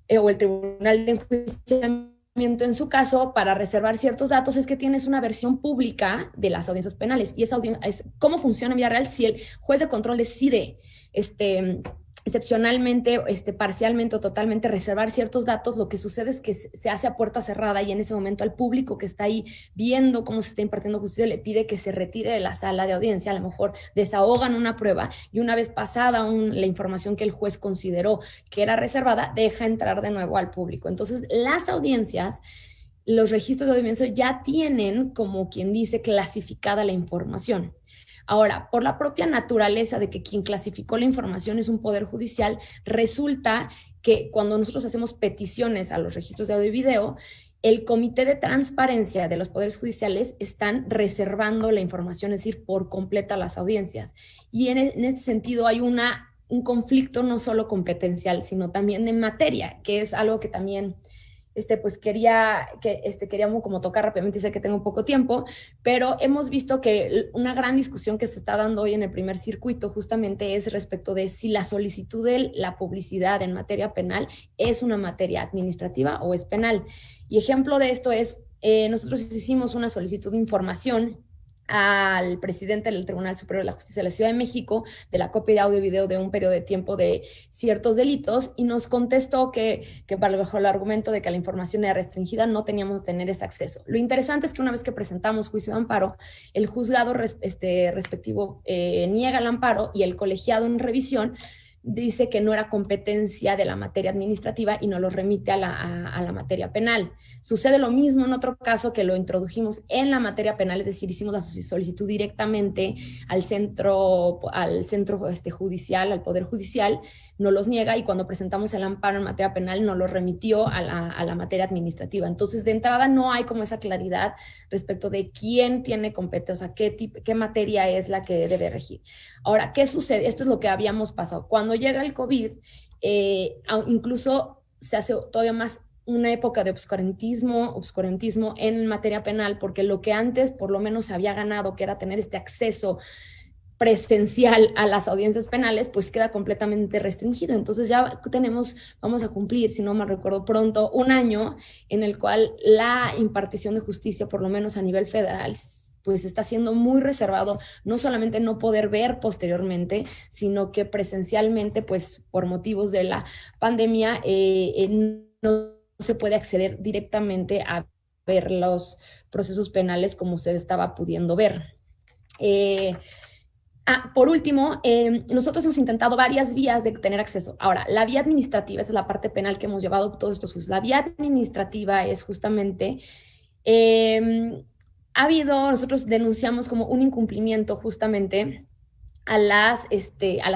S5: o el Tribunal de Enjuiciamiento en su caso, para reservar ciertos datos, es que tienes una versión pública de las audiencias penales. Y esa cómo funciona en vida real si el juez de control decide excepcionalmente, parcialmente o totalmente reservar ciertos datos, lo que sucede es que se hace a puerta cerrada y en ese momento al público que está ahí viendo cómo se está impartiendo justicia le pide que se retire de la sala de audiencia, a lo mejor desahogan una prueba y una vez pasada la información que el juez consideró que era reservada, deja entrar de nuevo al público. Entonces, las audiencias, los registros de audiencia ya tienen, como quien dice, clasificada la información. Ahora, por la propia naturaleza de que quien clasificó la información es un poder judicial, resulta que cuando nosotros hacemos peticiones a los registros de audio y video, el Comité de Transparencia de los Poderes Judiciales están reservando la información, es decir, por completa las audiencias. Y en este sentido hay un conflicto no solo competencial, sino también de materia, que es algo que también pues queríamos como tocar rápidamente, sé que tengo poco tiempo, pero hemos visto que una gran discusión que se está dando hoy en el primer circuito justamente es respecto de si la solicitud de la publicidad en materia penal es una materia administrativa o es penal. Y ejemplo de esto es, nosotros hicimos una solicitud de información al presidente del Tribunal Superior de la Justicia de la Ciudad de México de la copia de audio y video de un periodo de tiempo de ciertos delitos y nos contestó que bajo el argumento de que la información era restringida no teníamos que tener ese acceso. Lo interesante es que una vez que presentamos juicio de amparo, el juzgado respectivo niega el amparo y el colegiado en revisión dice que no era competencia de la materia administrativa y no lo remite a la materia penal. Sucede lo mismo en otro caso que lo introdujimos en la materia penal, es decir, hicimos la solicitud directamente al centro judicial, al Poder Judicial, no los niega y cuando presentamos el amparo en materia penal no lo remitió a la materia administrativa. Entonces, de entrada no hay como esa claridad respecto de quién tiene competencia, o sea, qué materia es la que debe regir. Ahora, ¿qué sucede? Esto es lo que habíamos pasado. Cuando llega el COVID, incluso se hace todavía más una época de obscurantismo en materia penal, porque lo que antes por lo menos se había ganado, que era tener este acceso presencial a las audiencias penales, pues queda completamente restringido. Entonces ya vamos a cumplir, si no me recuerdo pronto, un año en el cual la impartición de justicia, por lo menos a nivel federal, pues está siendo muy reservado, no solamente no poder ver posteriormente, sino que presencialmente, pues por motivos de la pandemia, no se puede acceder directamente a ver los procesos penales como se estaba pudiendo ver. Por último, nosotros hemos intentado varias vías de tener acceso. Ahora, la vía administrativa, esa es la parte penal que hemos llevado todos estos juicios. La vía administrativa es justamente... nosotros denunciamos como un incumplimiento justamente a las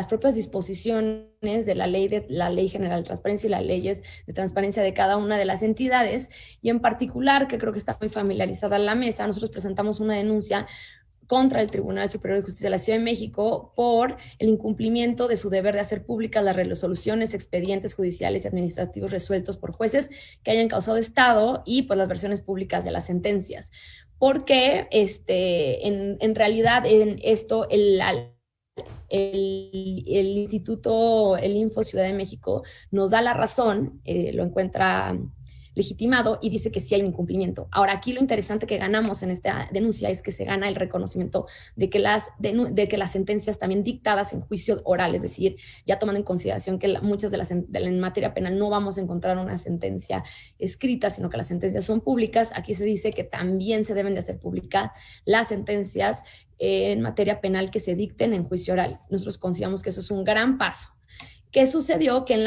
S5: propias disposiciones de la Ley General de Transparencia y las leyes de transparencia de cada una de las entidades, y en particular, que creo que está muy familiarizada en la mesa, nosotros presentamos una denuncia contra el Tribunal Superior de Justicia de la Ciudad de México por el incumplimiento de su deber de hacer públicas las resoluciones, expedientes judiciales y administrativos resueltos por jueces que hayan causado estado y pues las versiones públicas de las sentencias. Porque en realidad en esto el Instituto, el Info Ciudad de México nos da la razón, lo encuentra legitimado y dice que sí hay un incumplimiento. Ahora, aquí lo interesante que ganamos en esta denuncia es que se gana el reconocimiento de que las sentencias también dictadas en juicio oral, es decir, ya tomando en consideración que muchas en materia penal no vamos a encontrar una sentencia escrita, sino que las sentencias son públicas. Aquí se dice que también se deben de hacer públicas las sentencias en materia penal que se dicten en juicio oral. Nosotros consideramos que eso es un gran paso. ¿Qué sucedió? Que en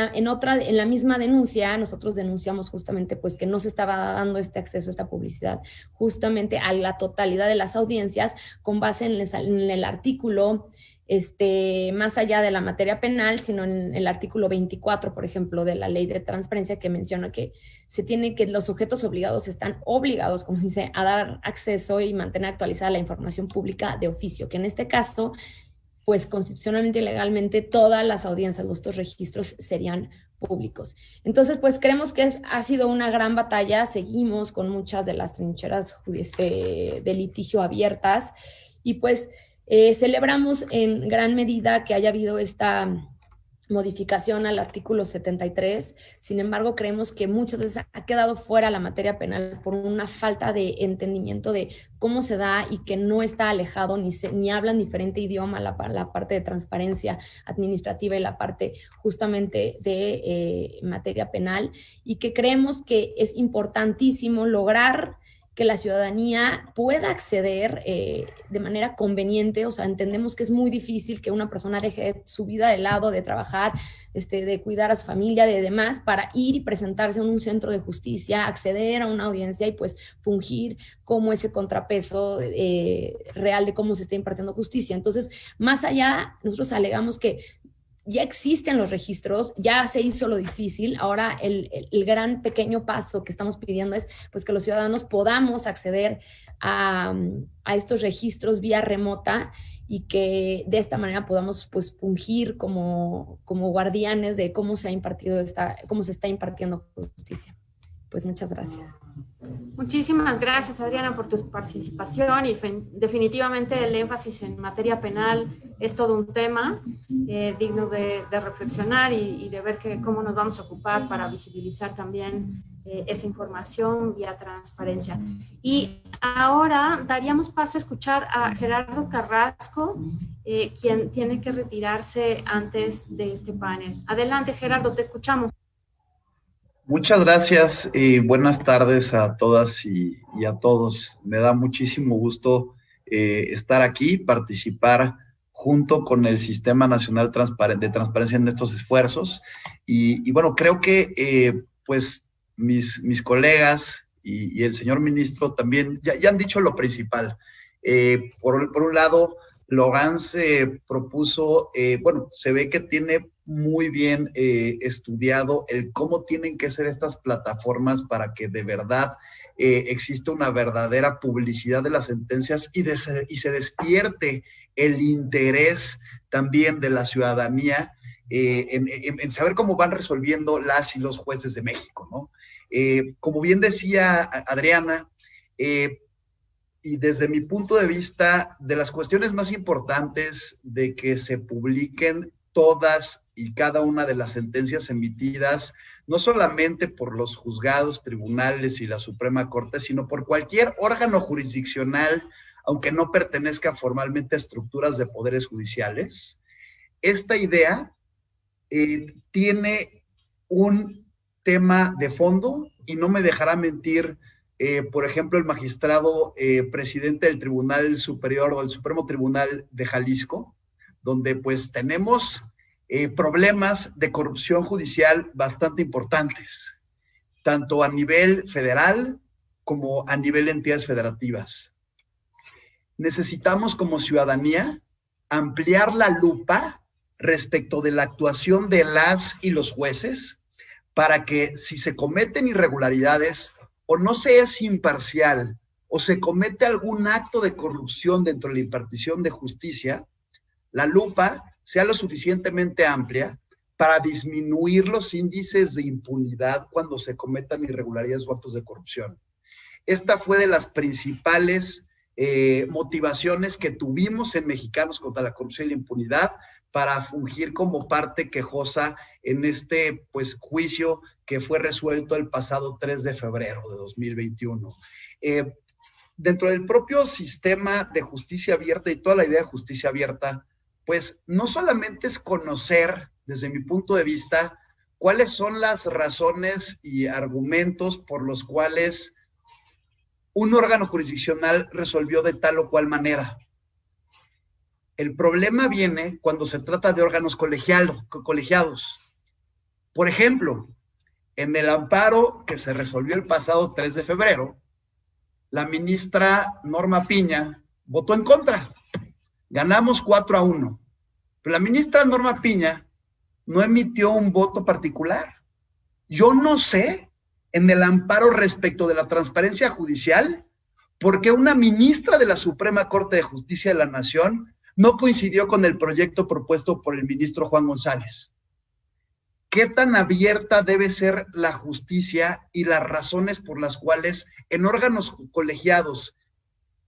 S5: la misma denuncia, nosotros denunciamos justamente pues que no se estaba dando este acceso, esta publicidad, justamente a la totalidad de las audiencias con base en el artículo, más allá de la materia penal, sino en el artículo 24, por ejemplo, de la Ley de Transparencia, que menciona que los sujetos obligados están obligados, como dice, a dar acceso y mantener actualizada la información pública de oficio, que en este caso, pues constitucionalmente y legalmente todas las audiencias, estos registros serían públicos. Entonces, pues creemos que ha sido una gran batalla, seguimos con muchas de las trincheras de litigio abiertas y pues celebramos en gran medida que haya habido esta modificación al artículo 73. Sin embargo, creemos que muchas veces ha quedado fuera la materia penal por una falta de entendimiento de cómo se da y que no está alejado ni hablan diferente idioma la parte de transparencia administrativa y la parte justamente de materia penal, y que creemos que es importantísimo lograr que la ciudadanía pueda acceder de manera conveniente. O sea, entendemos que es muy difícil que una persona deje su vida de lado, de trabajar, de cuidar a su familia, de demás, para ir y presentarse en un centro de justicia, acceder a una audiencia y pues fungir como ese contrapeso real de cómo se está impartiendo justicia. Entonces, más allá, nosotros alegamos que ya existen los registros, ya se hizo lo difícil. Ahora el gran pequeño paso que estamos pidiendo es pues que los ciudadanos podamos acceder a estos registros vía remota, y que de esta manera podamos pues fungir como guardianes de cómo se está impartiendo justicia. Pues muchas gracias.
S1: Muchísimas gracias, Adriana, por tu participación, y definitivamente el énfasis en materia penal es todo un tema digno de reflexionar y de ver cómo nos vamos a ocupar para visibilizar también esa información vía transparencia. Y ahora daríamos paso a escuchar a Gerardo Carrasco, quien tiene que retirarse antes de este panel. Adelante, Gerardo, te escuchamos.
S6: Muchas gracias y buenas tardes a todas y a todos. Me da muchísimo gusto estar aquí, participar junto con el Sistema Nacional de Transparencia en estos esfuerzos. Y bueno, creo que pues mis colegas y el señor ministro también ya han dicho lo principal. Por un lado, Laurence propuso, bueno, se ve que tiene muy bien estudiado el cómo tienen que ser estas plataformas para que de verdad exista una verdadera publicidad de las sentencias y se despierte el interés también de la ciudadanía en saber cómo van resolviendo las y los jueces de México, ¿no? Como bien decía Adriana, y desde mi punto de vista, de las cuestiones más importantes de que se publiquen todas y cada una de las sentencias emitidas, no solamente por los juzgados, tribunales y la Suprema Corte, sino por cualquier órgano jurisdiccional, aunque no pertenezca formalmente a estructuras de poderes judiciales. Esta idea tiene un tema de fondo, y no me dejará mentir, por ejemplo, el magistrado presidente del Tribunal Superior o del Supremo Tribunal de Jalisco, donde pues tenemos problemas de corrupción judicial bastante importantes, tanto a nivel federal como a nivel de entidades federativas. Necesitamos como ciudadanía ampliar la lupa respecto de la actuación de las y los jueces, para que si se cometen irregularidades o no se es imparcial o se comete algún acto de corrupción dentro de la impartición de justicia, la lupa sea lo suficientemente amplia para disminuir los índices de impunidad cuando se cometan irregularidades o actos de corrupción. Esta fue de las principales motivaciones que tuvimos en Mexicanos contra la Corrupción y la Impunidad para fungir como parte quejosa en este pues, juicio que fue resuelto el pasado 3 de febrero de 2021. Dentro del propio sistema de justicia abierta y toda la idea de justicia abierta, pues no solamente es conocer, desde mi punto de vista, cuáles son las razones y argumentos por los cuales un órgano jurisdiccional resolvió de tal o cual manera. El problema viene cuando se trata de órganos colegiados. Por ejemplo, en el amparo que se resolvió el pasado 3 de febrero, la ministra Norma Piña votó en contra. Ganamos 4-1. Pero la ministra Norma Piña no emitió un voto particular. Yo no sé, en el amparo respecto de la transparencia judicial, por qué una ministra de la Suprema Corte de Justicia de la Nación no coincidió con el proyecto propuesto por el ministro Juan González. ¿Qué tan abierta debe ser la justicia y las razones por las cuales en órganos colegiados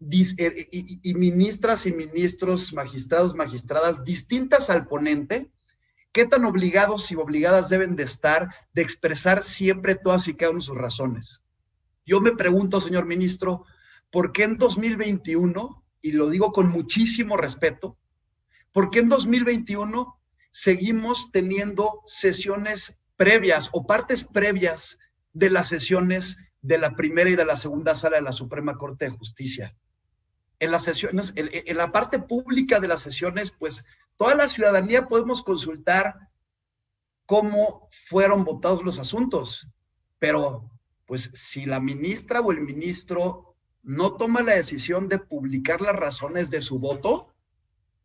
S6: y ministras y ministros, magistrados, magistradas distintas al ponente, ¿Qué tan obligados y obligadas deben de estar de expresar siempre todas y cada una de sus razones? Yo me pregunto, señor ministro, ¿por qué en 2021, y lo digo con muchísimo respeto, por qué en 2021 seguimos teniendo sesiones previas o partes previas de las sesiones de la primera y de la segunda sala de la Suprema Corte de Justicia? En las sesiones, en la parte pública de las sesiones, pues toda la ciudadanía podemos consultar cómo fueron votados los asuntos, pero pues si la ministra o el ministro no toma la decisión de publicar las razones de su voto,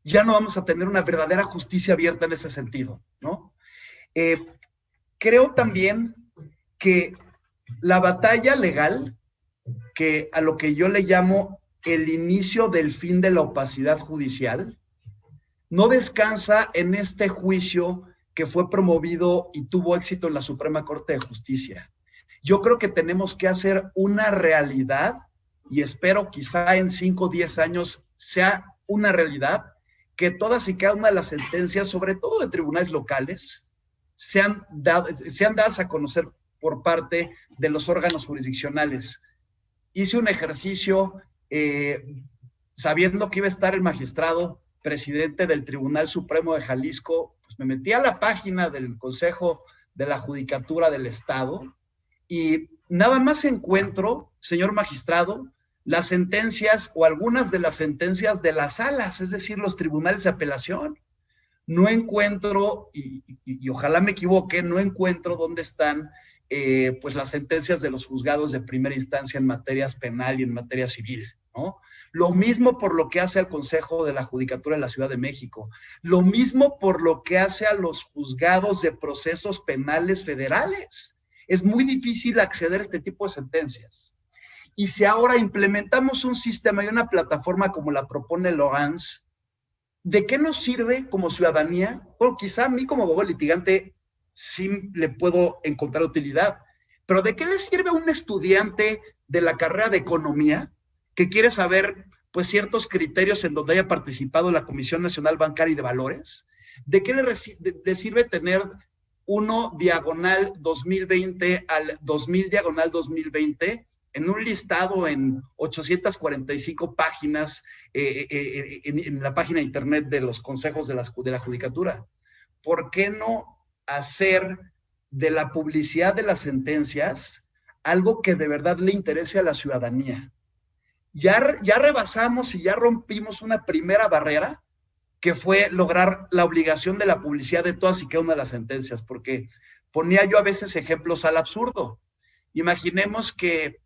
S6: ya no vamos a tener una verdadera justicia abierta en ese sentido, ¿no? Creo también que la batalla legal, que a lo que yo le llamo el inicio del fin de la opacidad judicial, no descansa en este juicio que fue promovido y tuvo éxito en la Suprema Corte de Justicia. Yo creo que tenemos que hacer una realidad, y espero quizá en 5 o 10 años sea una realidad, que todas y cada una de las sentencias, sobre todo de tribunales locales, sean dadas a conocer por parte de los órganos jurisdiccionales. Hice un ejercicio sabiendo que iba a estar el magistrado presidente del Tribunal Supremo de Jalisco, pues me metí a la página del Consejo de la Judicatura del Estado y nada más encuentro, señor magistrado, las sentencias o algunas de las sentencias de las salas, es decir, los tribunales de apelación. No encuentro, y ojalá me equivoque, no encuentro dónde están pues las sentencias de los juzgados de primera instancia en materias penal y en materia civil, ¿no? Lo mismo por lo que hace al Consejo de la Judicatura de la Ciudad de México, lo mismo por lo que hace a los juzgados de procesos penales federales. Es muy difícil acceder a este tipo de sentencias. Y si ahora implementamos un sistema y una plataforma como la propone Laurence, ¿de qué nos sirve como ciudadanía? Bueno, quizá a mí como abogado litigante sí le puedo encontrar utilidad, pero ¿de qué le sirve a un estudiante de la carrera de economía que quiere saber pues ciertos criterios en donde haya participado la Comisión Nacional Bancaria y de Valores? ¿De qué le sirve tener 1/2020 al 2000/2020 en un listado en 845 páginas en la página de internet de los consejos de la Judicatura? ¿Por qué no hacer de la publicidad de las sentencias algo que de verdad le interese a la ciudadanía? Ya rebasamos y ya rompimos una primera barrera, que fue lograr la obligación de la publicidad de todas y cada una de las sentencias, porque ponía yo a veces ejemplos al absurdo. Imaginemos que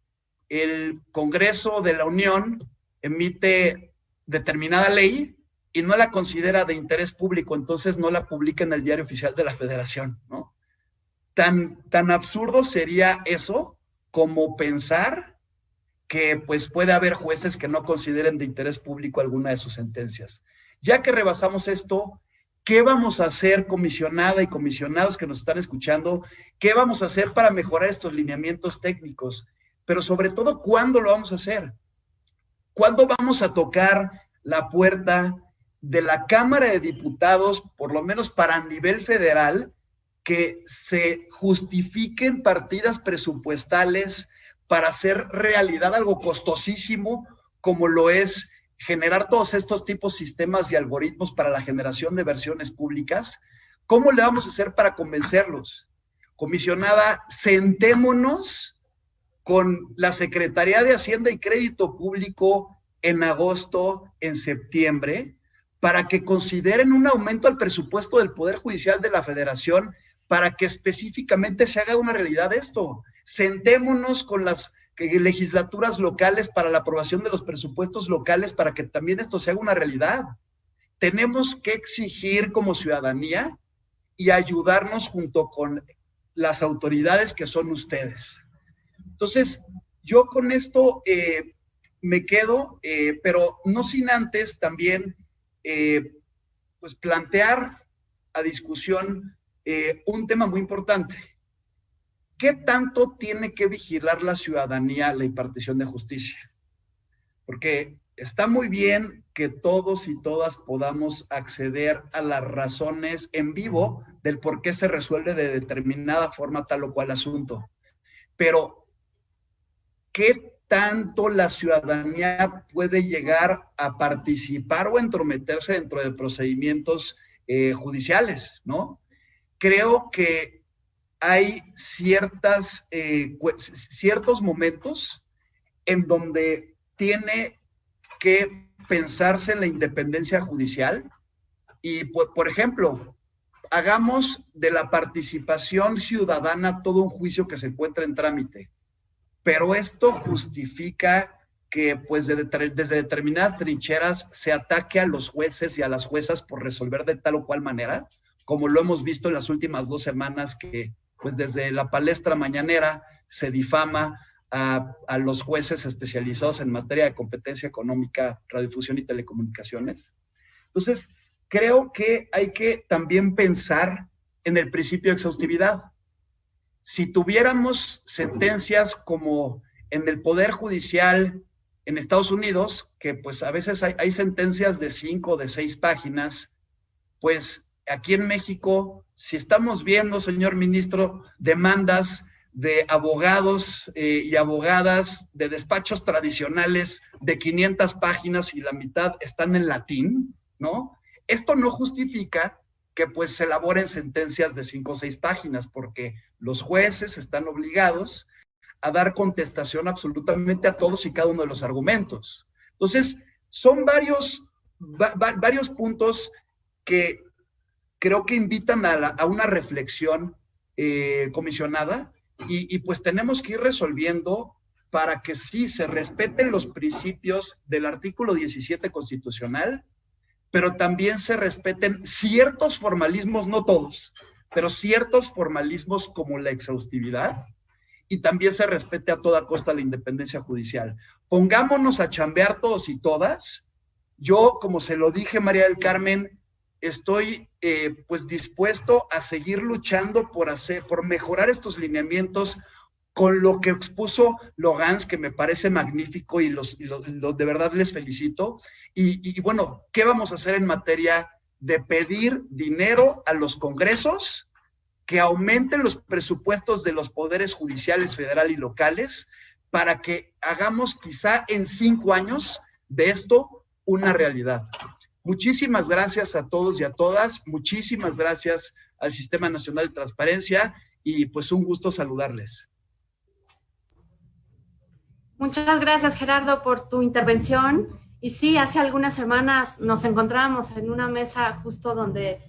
S6: el Congreso de la Unión emite determinada ley y no la considera de interés público, entonces no la publica en el Diario Oficial de la Federación, ¿no? Tan absurdo sería eso como pensar que pues puede haber jueces que no consideren de interés público alguna de sus sentencias. Ya que rebasamos esto, ¿qué vamos a hacer, comisionada y comisionados que nos están escuchando? ¿Qué vamos a hacer para mejorar estos lineamientos técnicos? Pero sobre todo, ¿cuándo lo vamos a hacer? ¿Cuándo vamos a tocar la puerta de la Cámara de Diputados, por lo menos para nivel federal, que se justifiquen partidas presupuestales para hacer realidad algo costosísimo como lo es generar todos estos tipos de sistemas y algoritmos para la generación de versiones públicas? ¿Cómo le vamos a hacer para convencerlos? Comisionada, sentémonos con la Secretaría de Hacienda y Crédito Público en agosto, en septiembre, para que consideren un aumento al presupuesto del Poder Judicial de la Federación para que específicamente se haga una realidad esto. Sentémonos con las legislaturas locales para la aprobación de los presupuestos locales para que también esto se haga una realidad. Tenemos que exigir como ciudadanía y ayudarnos junto con las autoridades que son ustedes. Entonces, yo con esto me quedo, pero no sin antes también pues plantear a discusión un tema muy importante. ¿Qué tanto tiene que vigilar la ciudadanía la impartición de justicia? Porque está muy bien que todos y todas podamos acceder a las razones en vivo del por qué se resuelve de determinada forma tal o cual asunto. Pero, ¿qué tanto la ciudadanía puede llegar a participar o entrometerse dentro de procedimientos judiciales, ¿no? Creo que hay ciertos momentos en donde tiene que pensarse en la independencia judicial y, por ejemplo, hagamos de la participación ciudadana todo un juicio que se encuentra en trámite, pero esto justifica que pues desde determinadas trincheras se ataque a los jueces y a las juezas por resolver de tal o cual manera, como lo hemos visto en las últimas 2 semanas, que pues desde la palestra mañanera se difama a los jueces especializados en materia de competencia económica, radiodifusión y telecomunicaciones. Entonces, creo que hay que también pensar en el principio de exhaustividad. Si tuviéramos sentencias como en el Poder Judicial en Estados Unidos, que pues a veces hay sentencias de 5 o de 6 páginas, pues aquí en México, si estamos viendo, señor ministro, demandas de abogados y abogadas de despachos tradicionales de 500 páginas y la mitad están en latín, ¿no? Esto no justifica que pues se elaboren sentencias de 5 o 6 páginas, porque los jueces están obligados a dar contestación absolutamente a todos y cada uno de los argumentos. Entonces, son varios puntos que creo que invitan a una reflexión comisionada y pues tenemos que ir resolviendo para que sí se respeten los principios del artículo 17 constitucional, pero también se respeten ciertos formalismos, no todos, pero ciertos formalismos como la exhaustividad, y también se respete a toda costa la independencia judicial. Pongámonos a chambear todos y todas. Yo, como se lo dije, María del Carmen, estoy pues dispuesto a seguir luchando por mejorar estos lineamientos con lo que expuso Logans, que me parece magnífico y de verdad les felicito. Y bueno, ¿qué vamos a hacer en materia de pedir dinero a los congresos, que aumenten los presupuestos de los poderes judiciales federal y locales, para que hagamos quizá en 5 años de esto una realidad? Muchísimas gracias a todos y a todas, muchísimas gracias al Sistema Nacional de Transparencia y pues un gusto saludarles.
S1: Muchas gracias, Gerardo, por tu intervención. Y sí, hace algunas semanas nos encontrábamos en una mesa justo donde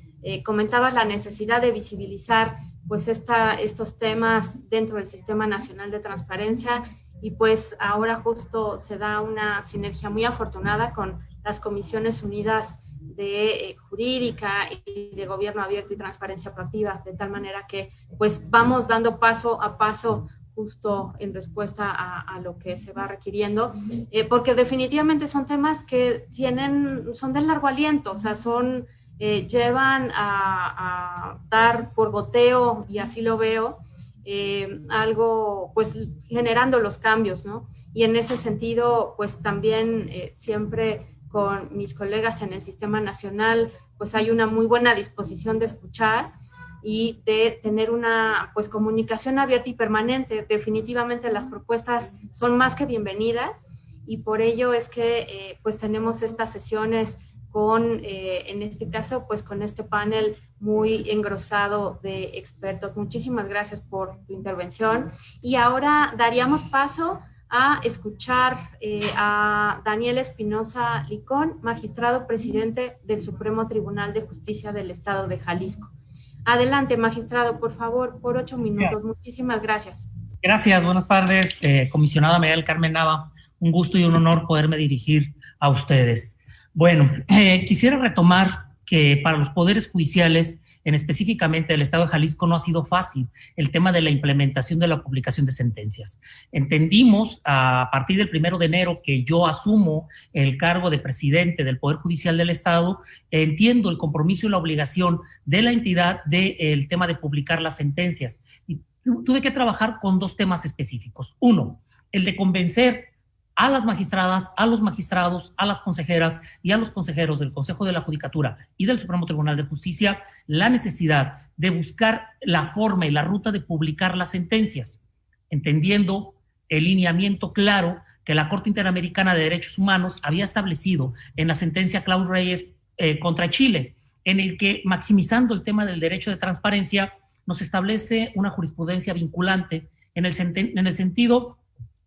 S1: comentabas la necesidad de visibilizar pues estos temas dentro del Sistema Nacional de Transparencia, y pues ahora justo se da una sinergia muy afortunada con las Comisiones Unidas de Jurídica y de Gobierno Abierto y Transparencia Proactiva, de tal manera que pues vamos dando paso a paso justo en respuesta a lo que se va requiriendo, porque definitivamente son temas que son de largo aliento, o sea, llevan a dar por goteo, y así lo veo, algo, pues generando los cambios, ¿no? Y en ese sentido, pues también siempre con mis colegas en el Sistema Nacional, pues hay una muy buena disposición de escuchar y de tener una pues comunicación abierta y permanente. Definitivamente las propuestas son más que bienvenidas, y por ello es que pues tenemos estas sesiones con, en este caso, pues con este panel muy engrosado de expertos. Muchísimas gracias por tu intervención. Y ahora daríamos paso a escuchar a Daniel Espinosa Licón, magistrado presidente del Supremo Tribunal de Justicia del Estado de Jalisco. Adelante, magistrado, por favor, por 8 minutos. Muchísimas gracias.
S7: Gracias, buenas tardes, comisionada María del Carmen Nava. Un gusto y un honor poderme dirigir a ustedes. Bueno, quisiera retomar que para los poderes judiciales, específicamente del Estado de Jalisco, no ha sido fácil el tema de la implementación de la publicación de sentencias. Entendimos a partir del 1 de enero que yo asumo el cargo de presidente del Poder Judicial del Estado, entiendo el compromiso y la obligación de la entidad del tema de publicar las sentencias. Y tuve que trabajar con 2 temas específicos. Uno, el de convencer a las magistradas, a los magistrados, a las consejeras y a los consejeros del Consejo de la Judicatura y del Supremo Tribunal de Justicia la necesidad de buscar la forma y la ruta de publicar las sentencias, entendiendo el lineamiento claro que la Corte Interamericana de Derechos Humanos había establecido en la sentencia Claus Reyes contra Chile, en el que, maximizando el tema del derecho de transparencia, nos establece una jurisprudencia vinculante en el sentido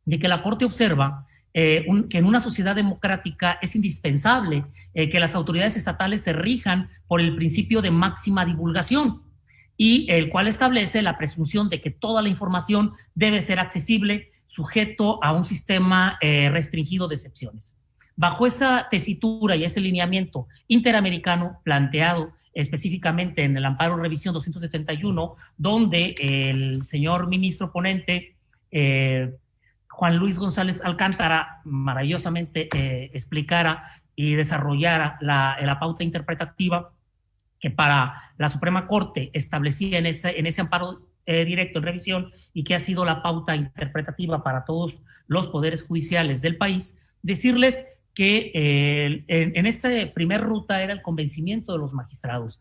S7: de que la Corte observa que en una sociedad democrática es indispensable que las autoridades estatales se rijan por el principio de máxima divulgación, y el cual establece la presunción de que toda la información debe ser accesible, sujeto a un sistema restringido de excepciones. Bajo esa tesitura y ese lineamiento interamericano planteado específicamente en el amparo revisión 271, donde el señor ministro ponente Juan Luis González Alcántara maravillosamente explicara y desarrollara la pauta interpretativa que para la Suprema Corte establecía en ese amparo directo en revisión, y que ha sido la pauta interpretativa para todos los poderes judiciales del país, decirles que en esta primer ruta era el convencimiento de los magistrados.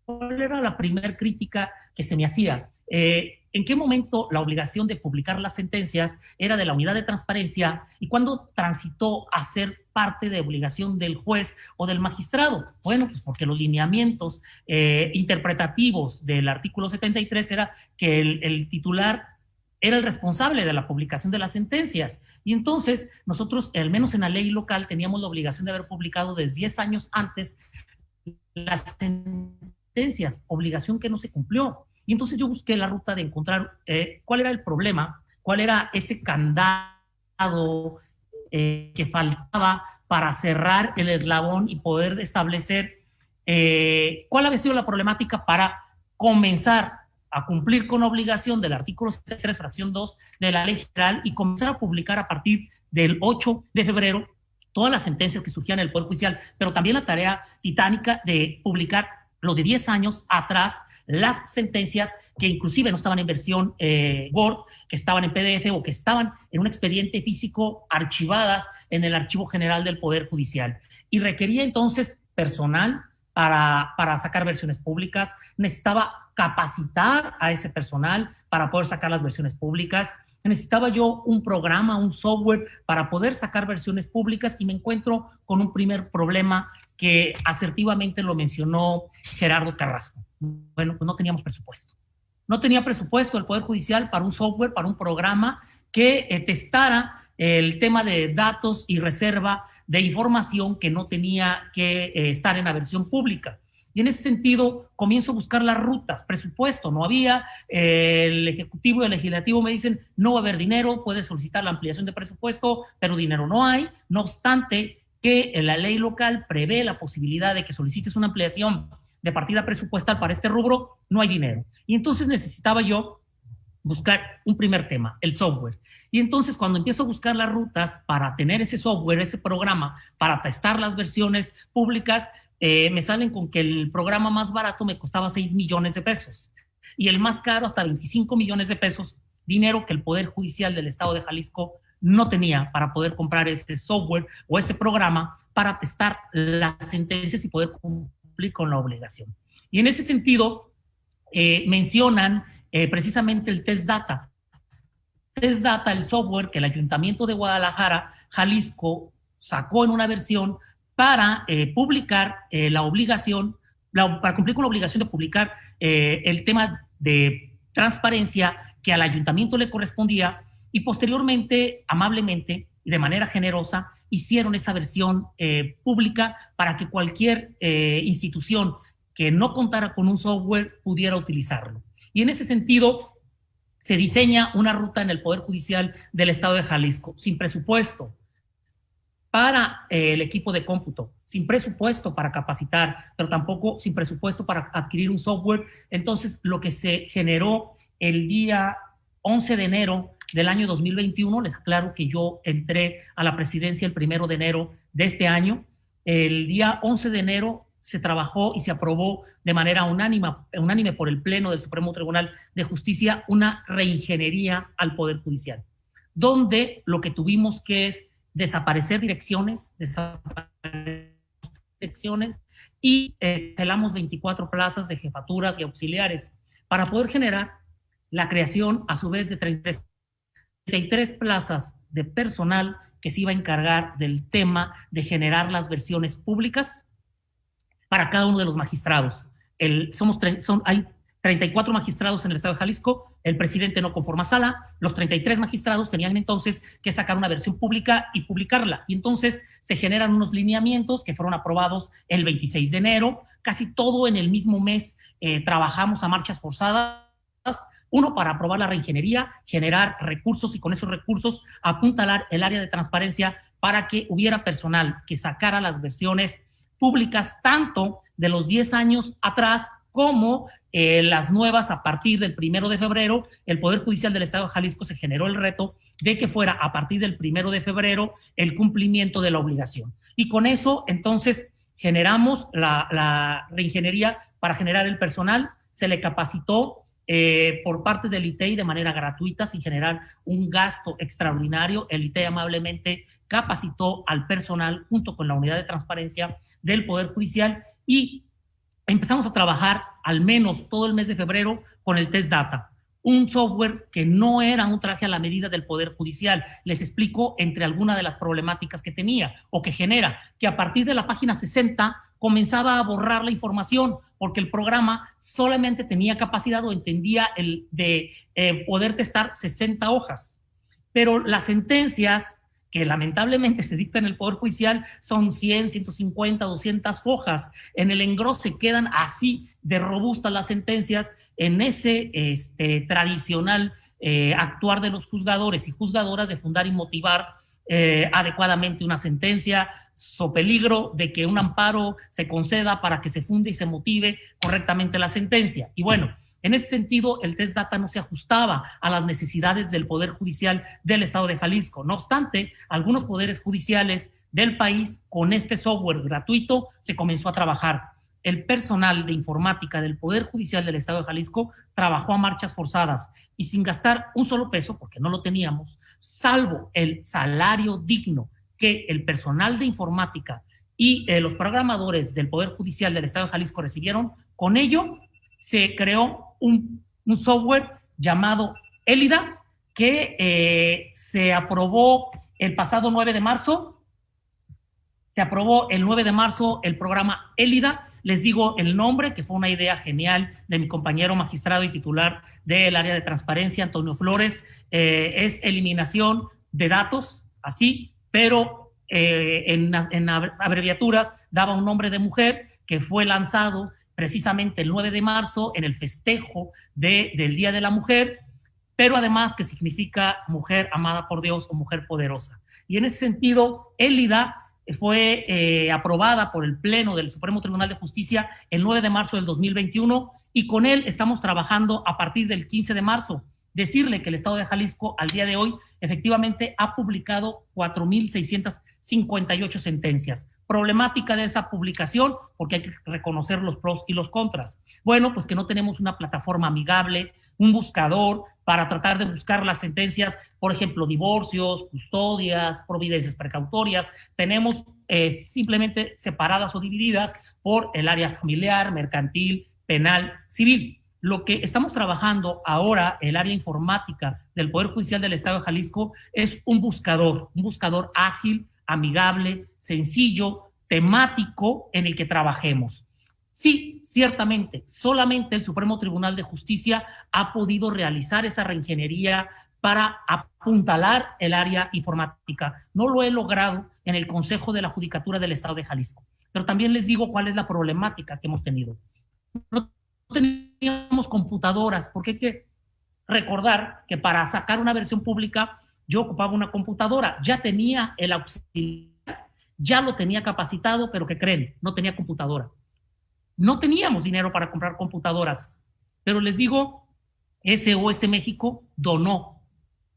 S7: ¿Cuál era la primera crítica que se me hacía? ¿En qué momento la obligación de publicar las sentencias era de la unidad de transparencia y cuándo transitó a ser parte de obligación del juez o del magistrado? Bueno, pues porque los lineamientos interpretativos del artículo 73 era que el titular era el responsable de la publicación de las sentencias. Y entonces nosotros, al menos en la ley local, teníamos la obligación de haber publicado desde 10 años antes las sentencias, obligación que no se cumplió. Y entonces yo busqué la ruta de encontrar cuál era el problema, cuál era ese candado que faltaba para cerrar el eslabón y poder establecer cuál había sido la problemática para comenzar a cumplir con la obligación del artículo 73, fracción 2 de la Ley General, y comenzar a publicar a partir del 8 de febrero todas las sentencias que surgían en el Poder Judicial, pero también la tarea titánica de publicar lo de 10 años atrás, las sentencias que inclusive no estaban en versión Word, que estaban en PDF o que estaban en un expediente físico archivadas en el Archivo General del Poder Judicial. Y requería entonces personal para sacar versiones públicas, necesitaba capacitar a ese personal para poder sacar las versiones públicas, necesitaba yo un programa, un software para poder sacar versiones públicas, y me encuentro con un primer problema que asertivamente lo mencionó Gerardo Carrasco. Bueno, pues no teníamos presupuesto. No tenía presupuesto el Poder Judicial para un software, para un programa que testara el tema de datos y reserva de información que no tenía que estar en la versión pública. Y en ese sentido comienzo a buscar las rutas. Presupuesto no había, el Ejecutivo y el Legislativo me dicen no va a haber dinero, puedes solicitar la ampliación de presupuesto, pero dinero no hay. No obstante que la ley local prevé la posibilidad de que solicites una ampliación de partida presupuestal para este rubro, no hay dinero. Y entonces necesitaba yo buscar un primer tema, el software. Y entonces cuando empiezo a buscar las rutas para tener ese software, ese programa, para testar las versiones públicas, me salen con que el programa más barato me costaba 6 millones de pesos y el más caro hasta 25 millones de pesos, dinero que el Poder Judicial del Estado de Jalisco no tenía para poder comprar ese software o ese programa para testar las sentencias y poder cumplir con la obligación. Y en ese sentido mencionan precisamente el Test Data. Test Data, el software que el Ayuntamiento de Guadalajara, Jalisco, sacó en una versión para publicar la obligación, para cumplir con la obligación de publicar el tema de transparencia que al ayuntamiento le correspondía, y posteriormente, amablemente y de manera generosa, hicieron esa versión pública para que cualquier institución que no contara con un software pudiera utilizarlo. Y en ese sentido se diseña una ruta en el Poder Judicial del Estado de Jalisco, sin presupuesto para el equipo de cómputo, sin presupuesto para capacitar, pero tampoco sin presupuesto para adquirir un software. Entonces, lo que se generó el día 11 de enero del año 2021, les aclaro que yo entré a la presidencia el 1 de enero de este año, el día 11 de enero se trabajó y se aprobó de manera unánime por el Pleno del Supremo Tribunal de Justicia una reingeniería al Poder Judicial. donde lo que tuvimos que es desaparecer direcciones y cancelamos 24 plazas de jefaturas y auxiliares para poder generar la creación a su vez de 33 plazas de personal que se iba a encargar del tema de generar las versiones públicas para cada uno de los magistrados. Hay 34 magistrados en el estado de Jalisco, el presidente no conforma sala, los 33 magistrados tenían entonces que sacar una versión pública y publicarla. Y entonces se generan unos lineamientos que fueron aprobados el 26 de enero, casi todo en el mismo mes trabajamos a marchas forzadas. Uno, para aprobar la reingeniería, generar recursos y con esos recursos apuntalar el área de transparencia para que hubiera personal que sacara las versiones públicas tanto de los 10 años atrás como las nuevas a partir del 1 de febrero. El Poder Judicial del Estado de Jalisco se generó el reto de que fuera a partir del 1 de febrero el cumplimiento de la obligación. Y con eso, entonces, generamos la reingeniería para generar el personal. Se le capacitó por parte del ITEI de manera gratuita, sin generar un gasto extraordinario. El ITEI amablemente capacitó al personal junto con la unidad de transparencia del Poder Judicial y empezamos a trabajar al menos todo el mes de febrero con el Test Data, un software que no era un traje a la medida del Poder Judicial. Les explico entre algunas de las problemáticas que tenía o que genera, que a partir de la página 60 comenzaba a borrar la información porque el programa solamente tenía capacidad o entendía el de poder testar 60 hojas. Pero las sentencias que lamentablemente se dictan en el Poder Judicial son 100, 150, 200 hojas. En el engrose quedan así de robustas las sentencias en ese tradicional actuar de los juzgadores y juzgadoras de fundar y motivar adecuadamente una sentencia, so peligro de que un amparo se conceda para que se funde y se motive correctamente la sentencia. Y bueno, en ese sentido, el Test Data no se ajustaba a las necesidades del Poder Judicial del Estado de Jalisco. No obstante, algunos poderes judiciales del país, con este software gratuito, se comenzó a trabajar. El personal de informática del Poder Judicial del Estado de Jalisco trabajó a marchas forzadas y sin gastar un solo peso, porque no lo teníamos, salvo el salario digno que el personal de informática y los programadores del Poder Judicial del Estado de Jalisco recibieron. Con ello se creó un software llamado Élida que se aprobó el pasado 9 de marzo. Se aprobó el 9 de marzo el programa Élida. Les digo el nombre, que fue una idea genial de mi compañero magistrado y titular del área de transparencia, Antonio Flores. Es eliminación de datos, así, pero en abreviaturas daba un nombre de mujer, que fue lanzado precisamente el 9 de marzo en el festejo del Día de la Mujer, pero además que significa mujer amada por Dios o mujer poderosa. Y en ese sentido, Élida fue aprobada por el Pleno del Supremo Tribunal de Justicia el 9 de marzo del 2021 y con él estamos trabajando a partir del 15 de marzo. Decirle que el Estado de Jalisco al día de hoy efectivamente ha publicado 4,658 sentencias. Problemática de esa publicación, porque hay que reconocer los pros y los contras. Bueno, pues que no tenemos una plataforma amigable, un buscador para tratar de buscar las sentencias, por ejemplo, divorcios, custodias, providencias precautorias. Tenemos simplemente separadas o divididas por el área familiar, mercantil, penal, civil. Lo que estamos trabajando ahora, el área informática del Poder Judicial del Estado de Jalisco, es un buscador ágil, amigable, sencillo, temático, en el que trabajemos. Sí, ciertamente, solamente el Supremo Tribunal de Justicia ha podido realizar esa reingeniería para apuntalar el área informática. No lo he logrado en el Consejo de la Judicatura del Estado de Jalisco. Pero también les digo cuál es la problemática que hemos tenido. No teníamos computadoras, porque hay que recordar que para sacar una versión pública yo ocupaba una computadora, ya tenía el auxiliar, ya lo tenía capacitado, pero ¿qué creen? No tenía computadora. No teníamos dinero para comprar computadoras, pero les digo, SOS México donó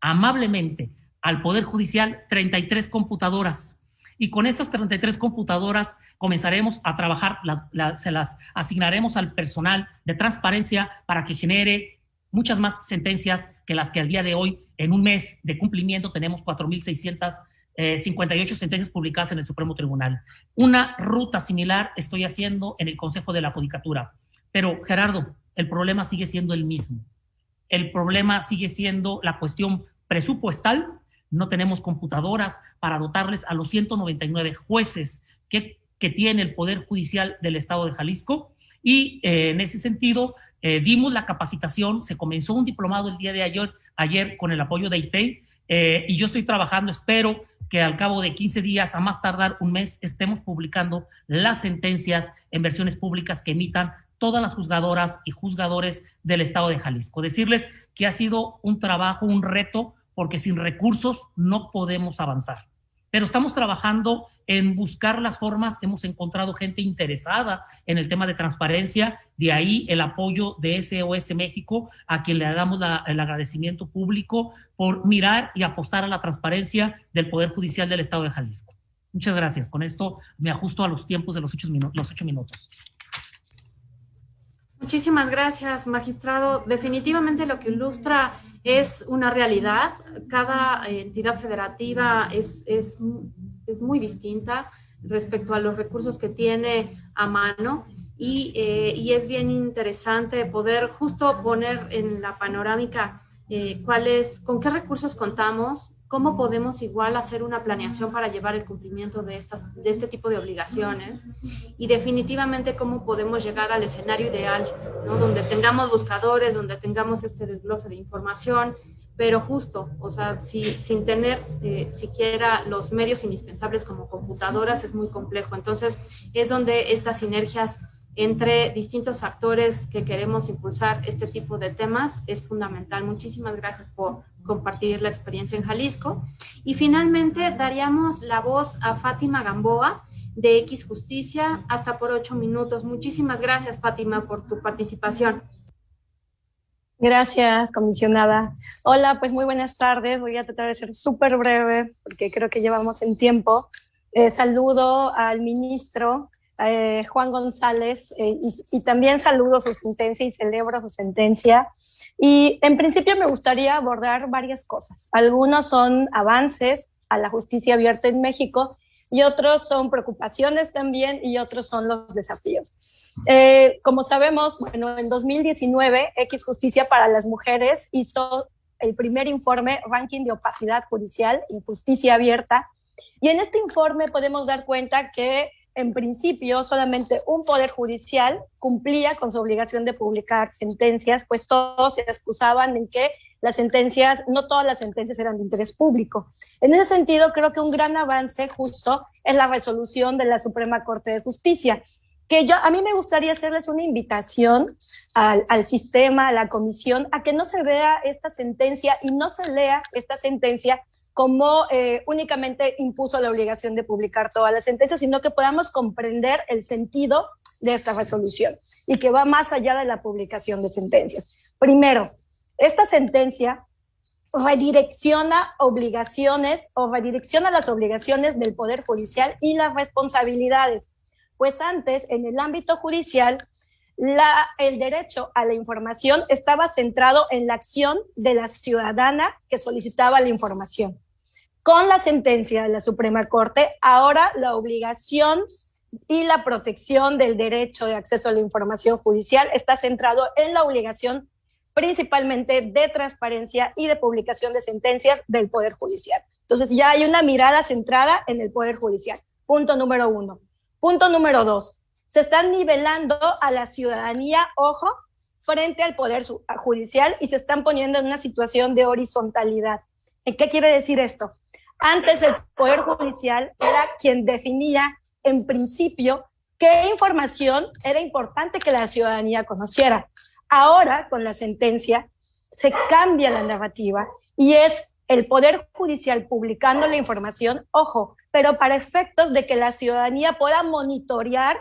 S7: amablemente al Poder Judicial 33 computadoras. Y con esas 33 computadoras comenzaremos a trabajar, se las asignaremos al personal de transparencia para que genere muchas más sentencias que las que al día de hoy, en un mes de cumplimiento, tenemos 4,658 sentencias publicadas en el Supremo Tribunal. Una ruta similar estoy haciendo en el Consejo de la Judicatura. Pero, Gerardo, el problema sigue siendo el mismo. El problema sigue siendo la cuestión presupuestal. No tenemos computadoras para dotarles a los 199 jueces que tiene el Poder Judicial del Estado de Jalisco. Y en ese sentido, dimos la capacitación, se comenzó un diplomado el día de ayer con el apoyo de IPEI, y yo estoy trabajando, espero que al cabo de 15 días, a más tardar un mes, estemos publicando las sentencias en versiones públicas que emitan todas las juzgadoras y juzgadores del Estado de Jalisco. Decirles que ha sido un trabajo, un reto, porque sin recursos no podemos avanzar. Pero estamos trabajando en buscar las formas, hemos encontrado gente interesada en el tema de transparencia, de ahí el apoyo de SOS México, a quien le damos el agradecimiento público por mirar y apostar a la transparencia del Poder Judicial del Estado de Jalisco. Muchas gracias. Con esto me ajusto a los tiempos de los 8 minutos.
S1: Muchísimas gracias, magistrado. Definitivamente lo que ilustra es una realidad. Cada entidad federativa es muy distinta respecto a los recursos que tiene a mano y es bien interesante poder justo poner en la panorámica con qué recursos contamos, cómo podemos igual hacer una planeación para llevar el cumplimiento de este tipo de obligaciones y definitivamente cómo podemos llegar al escenario ideal, ¿no? Donde tengamos buscadores, donde tengamos este desglose de información, pero justo, o sea, sin tener siquiera los medios indispensables como computadoras es muy complejo. Entonces, es donde estas sinergias entre distintos actores que queremos impulsar este tipo de temas es fundamental. Muchísimas gracias por compartir la experiencia en Jalisco. Y finalmente daríamos la voz a Fátima Gamboa de X Justicia, hasta por 8 minutos. Muchísimas gracias, Fátima, por tu participación.
S10: Gracias, comisionada. Hola, pues muy buenas tardes. Voy a tratar de ser súper breve porque creo que llevamos en tiempo. Saludo al ministro Juan González y también saludo su sentencia y celebro su sentencia. Y en principio me gustaría abordar varias cosas. Algunos son avances a la justicia abierta en México y otros son preocupaciones también y otros son los desafíos. Como sabemos, bueno, en 2019 X Justicia para las Mujeres hizo el primer informe Ranking de Opacidad Judicial y Justicia Abierta, y en este informe podemos dar cuenta que en principio solamente un poder judicial cumplía con su obligación de publicar sentencias, pues todos se excusaban en que las sentencias, no todas las sentencias eran de interés público. En ese sentido, creo que un gran avance justo es la resolución de la Suprema Corte de Justicia, que a mí me gustaría hacerles una invitación al sistema, a la comisión, a que no se vea esta sentencia y no se lea esta sentencia como únicamente impuso la obligación de publicar todas las sentencias, sino que podamos comprender el sentido de esta resolución y que va más allá de la publicación de sentencias. Primero, esta sentencia redirecciona las obligaciones del Poder Judicial y las responsabilidades, pues antes, en el ámbito judicial, el derecho a la información estaba centrado en la acción de la ciudadana que solicitaba la información. Con la sentencia de la Suprema Corte, ahora la obligación y la protección del derecho de acceso a la información judicial está centrado en la obligación principalmente de transparencia y de publicación de sentencias del Poder Judicial. Entonces ya hay una mirada centrada en el Poder Judicial. Punto número 1. Punto número 2. Se están nivelando a la ciudadanía, ojo, frente al Poder Judicial y se están poniendo en una situación de horizontalidad. ¿Qué quiere decir esto? Antes el Poder Judicial era quien definía en principio qué información era importante que la ciudadanía conociera. Ahora, con la sentencia, se cambia la narrativa y es el Poder Judicial publicando la información, ojo, pero para efectos de que la ciudadanía pueda monitorear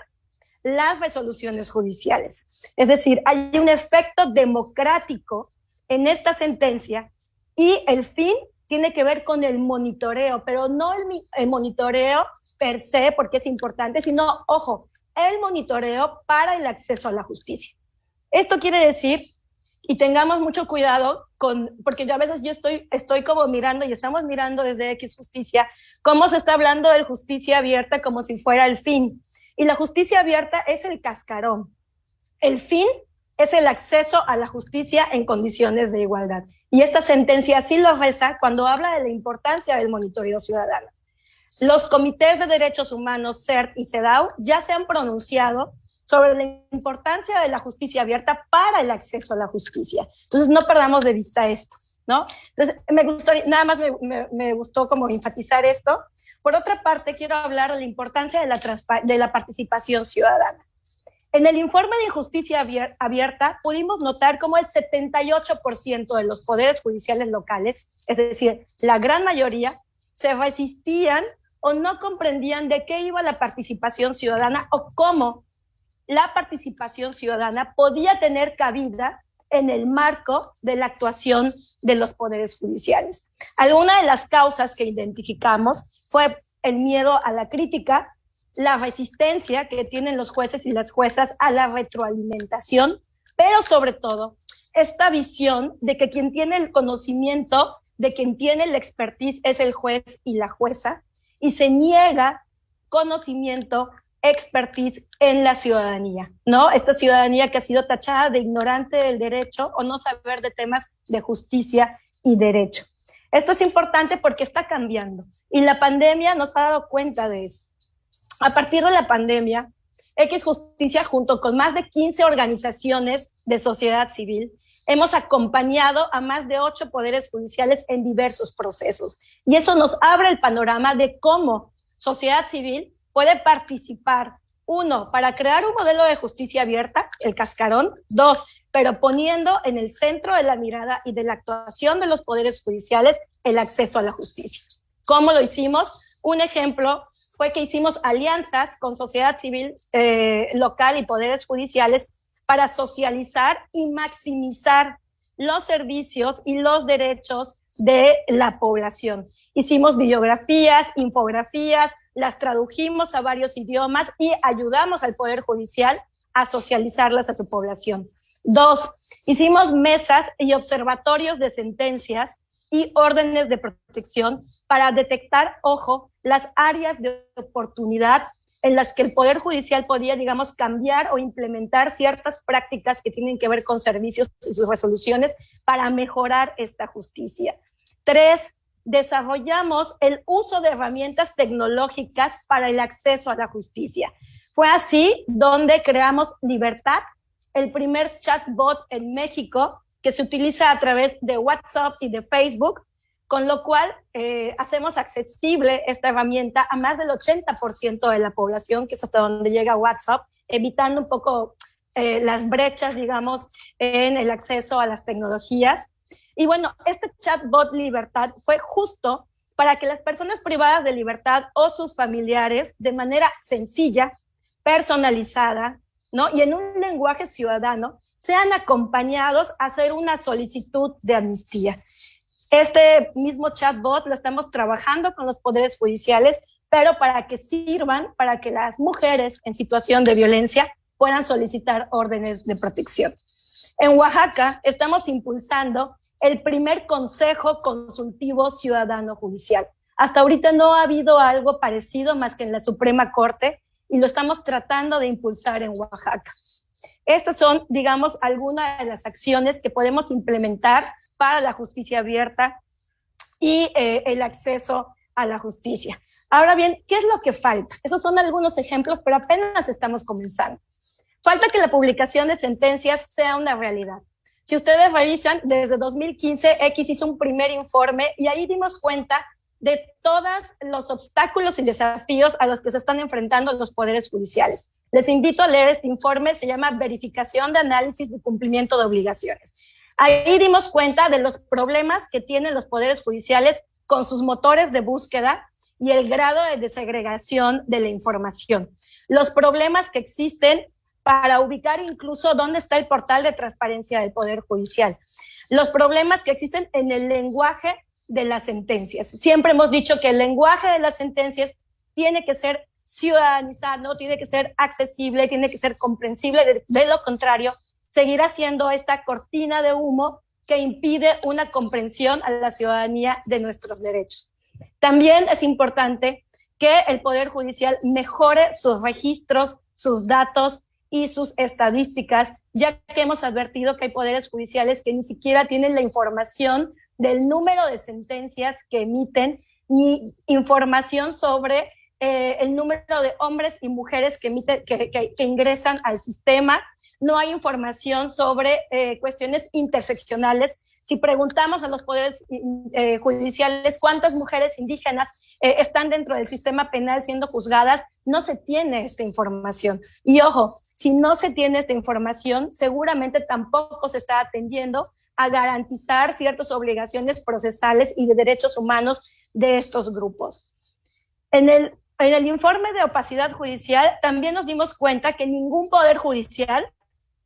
S10: las resoluciones judiciales. Es decir, hay un efecto democrático en esta sentencia y el fin tiene que ver con el monitoreo, pero no el monitoreo per se, porque es importante, sino, ojo, el monitoreo para el acceso a la justicia. Esto quiere decir y tengamos mucho cuidado porque yo a veces estoy como mirando y estamos mirando desde X Justicia cómo se está hablando de justicia abierta como si fuera el fin. Y la justicia abierta es el cascarón. El fin es el acceso a la justicia en condiciones de igualdad. Y esta sentencia así lo reza cuando habla de la importancia del monitoreo ciudadano. Los comités de derechos humanos, CERT y CEDAW, ya se han pronunciado sobre la importancia de la justicia abierta para el acceso a la justicia. Entonces, no perdamos de vista esto, ¿no? Entonces, me gustó como enfatizar esto. Por otra parte, quiero hablar de la importancia de la participación ciudadana. En el informe de injusticia abierta pudimos notar cómo el 78% de los poderes judiciales locales, es decir, la gran mayoría, se resistían o no comprendían de qué iba la participación ciudadana o cómo la participación ciudadana podía tener cabida en el marco de la actuación de los poderes judiciales. Alguna de las causas que identificamos fue el miedo a la crítica, la resistencia que tienen los jueces y las juezas a la retroalimentación, pero sobre todo esta visión de que quien tiene el conocimiento, de quien tiene la expertise es el juez y la jueza, y se niega conocimiento, expertise en la ciudadanía, ¿no? Esta ciudadanía que ha sido tachada de ignorante del derecho o no saber de temas de justicia y derecho. Esto es importante porque está cambiando y la pandemia nos ha dado cuenta de eso. A partir de la pandemia, X Justicia, junto con más de 15 organizaciones de sociedad civil, hemos acompañado a más de 8 poderes judiciales en diversos procesos. Y eso nos abre el panorama de cómo sociedad civil puede participar, 1, para crear un modelo de justicia abierta, el cascarón, 2, pero poniendo en el centro de la mirada y de la actuación de los poderes judiciales el acceso a la justicia. ¿Cómo lo hicimos? Un ejemplo fue que hicimos alianzas con sociedad civil local y poderes judiciales para socializar y maximizar los servicios y los derechos de la población. Hicimos bibliografías, infografías, las tradujimos a varios idiomas y ayudamos al Poder Judicial a socializarlas a su población. 2, hicimos mesas y observatorios de sentencias y órdenes de protección para detectar, ojo, las áreas de oportunidad en las que el Poder Judicial podía, digamos, cambiar o implementar ciertas prácticas que tienen que ver con servicios y sus resoluciones para mejorar esta justicia. 3, desarrollamos el uso de herramientas tecnológicas para el acceso a la justicia. Fue así donde creamos Libertad, el primer chatbot en México que se utiliza a través de WhatsApp y de Facebook, con lo cual hacemos accesible esta herramienta a más del 80% de la población, que es hasta donde llega WhatsApp, evitando un poco las brechas, digamos, en el acceso a las tecnologías. Y bueno, este chatbot Libertad fue justo para que las personas privadas de libertad o sus familiares, de manera sencilla, personalizada, ¿no? Y en un lenguaje ciudadano, sean acompañados a hacer una solicitud de amnistía. Este mismo chatbot lo estamos trabajando con los poderes judiciales, pero para que sirvan, para que las mujeres en situación de violencia puedan solicitar órdenes de protección. En Oaxaca estamos impulsando el primer Consejo Consultivo Ciudadano Judicial. Hasta ahorita no ha habido algo parecido más que en la Suprema Corte y lo estamos tratando de impulsar en Oaxaca. Estas son, digamos, algunas de las acciones que podemos implementar para la justicia abierta y el acceso a la justicia. Ahora bien, ¿qué es lo que falta? Esos son algunos ejemplos, pero apenas estamos comenzando. Falta que la publicación de sentencias sea una realidad. Si ustedes revisan, desde 2015, X hizo un primer informe y ahí dimos cuenta de todos los obstáculos y desafíos a los que se están enfrentando los poderes judiciales. Les invito a leer este informe, se llama Verificación de Análisis de Cumplimiento de Obligaciones. Ahí dimos cuenta de los problemas que tienen los poderes judiciales con sus motores de búsqueda y el grado de desagregación de la información. Los problemas que existen para ubicar incluso dónde está el portal de transparencia del Poder Judicial. Los problemas que existen en el lenguaje de las sentencias. Siempre hemos dicho que el lenguaje de las sentencias tiene que ser ciudadanizado, tiene que ser accesible, tiene que ser comprensible, de lo contrario seguirá siendo esta cortina de humo que impide una comprensión a la ciudadanía de nuestros derechos. También es importante que el Poder Judicial mejore sus registros, sus datos y sus estadísticas, ya que hemos advertido que hay poderes judiciales que ni siquiera tienen la información del número de sentencias que emiten, ni información sobre el número de hombres y mujeres que ingresan al sistema. No hay información sobre cuestiones interseccionales. Si preguntamos a los poderes judiciales cuántas mujeres indígenas están dentro del sistema penal siendo juzgadas, no se tiene esta información. Y ojo, si no se tiene esta información, seguramente tampoco se está atendiendo a garantizar ciertas obligaciones procesales y de derechos humanos de estos grupos. En el informe de opacidad judicial también nos dimos cuenta que ningún poder judicial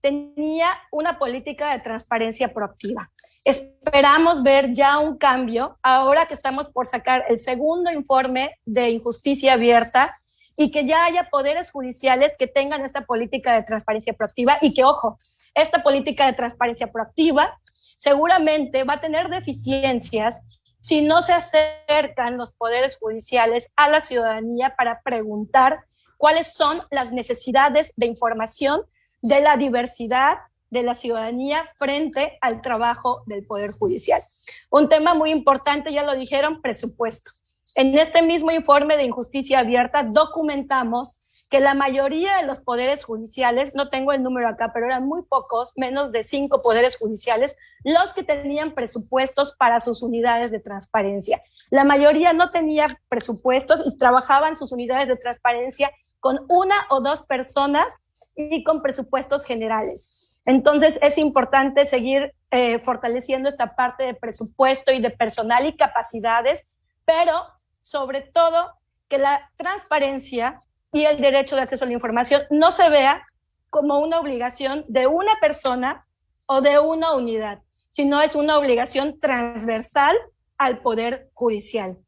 S10: tenía una política de transparencia proactiva. Esperamos ver ya un cambio ahora que estamos por sacar el segundo informe de injusticia abierta y que ya haya poderes judiciales que tengan esta política de transparencia proactiva y que, ojo, esta política de transparencia proactiva seguramente va a tener deficiencias si no se acercan los poderes judiciales a la ciudadanía para preguntar cuáles son las necesidades de información de la diversidad de la ciudadanía frente al trabajo del Poder Judicial. Un tema muy importante, ya lo dijeron, presupuesto. En este mismo informe de injusticia abierta documentamos que la mayoría de los poderes judiciales, no tengo el número acá, pero eran muy pocos, menos de 5 poderes judiciales, los que tenían presupuestos para sus unidades de transparencia. La mayoría no tenía presupuestos y trabajaban sus unidades de transparencia con 1 o 2 personas y con presupuestos generales. Entonces es importante seguir fortaleciendo esta parte de presupuesto y de personal y capacidades, pero sobre todo que la transparencia y el derecho de acceso a la información no se vea como una obligación de una persona o de una unidad, sino es una obligación transversal al Poder Judicial.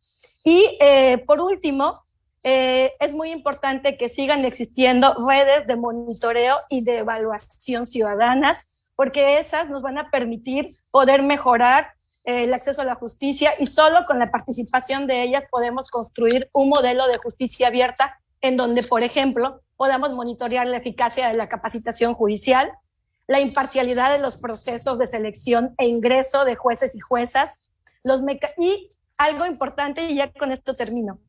S10: Y por último, es muy importante que sigan existiendo redes de monitoreo y de evaluación ciudadanas, porque esas nos van a permitir poder mejorar el acceso a la justicia y solo con la participación de ellas podemos construir un modelo de justicia abierta en donde, por ejemplo, podamos monitorear la eficacia de la capacitación judicial, la imparcialidad de los procesos de selección e ingreso de jueces y juezas, y algo importante, y ya con esto termino,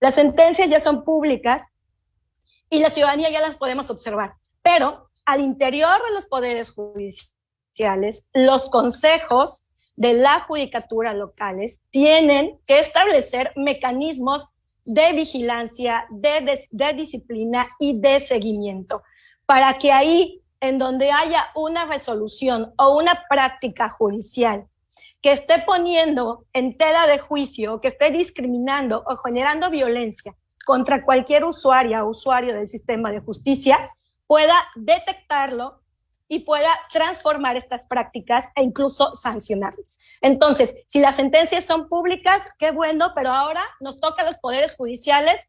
S10: las sentencias ya son públicas y la ciudadanía ya las podemos observar, pero al interior de los poderes judiciales, los consejos de la judicatura locales tienen que establecer mecanismos de vigilancia, de disciplina y de seguimiento, para que ahí, en donde haya una resolución o una práctica judicial que esté poniendo en tela de juicio, que esté discriminando o generando violencia contra cualquier usuaria o usuario del sistema de justicia, pueda detectarlo y pueda transformar estas prácticas e incluso sancionarlas. Entonces, si las sentencias son públicas, qué bueno, pero ahora nos toca a los poderes judiciales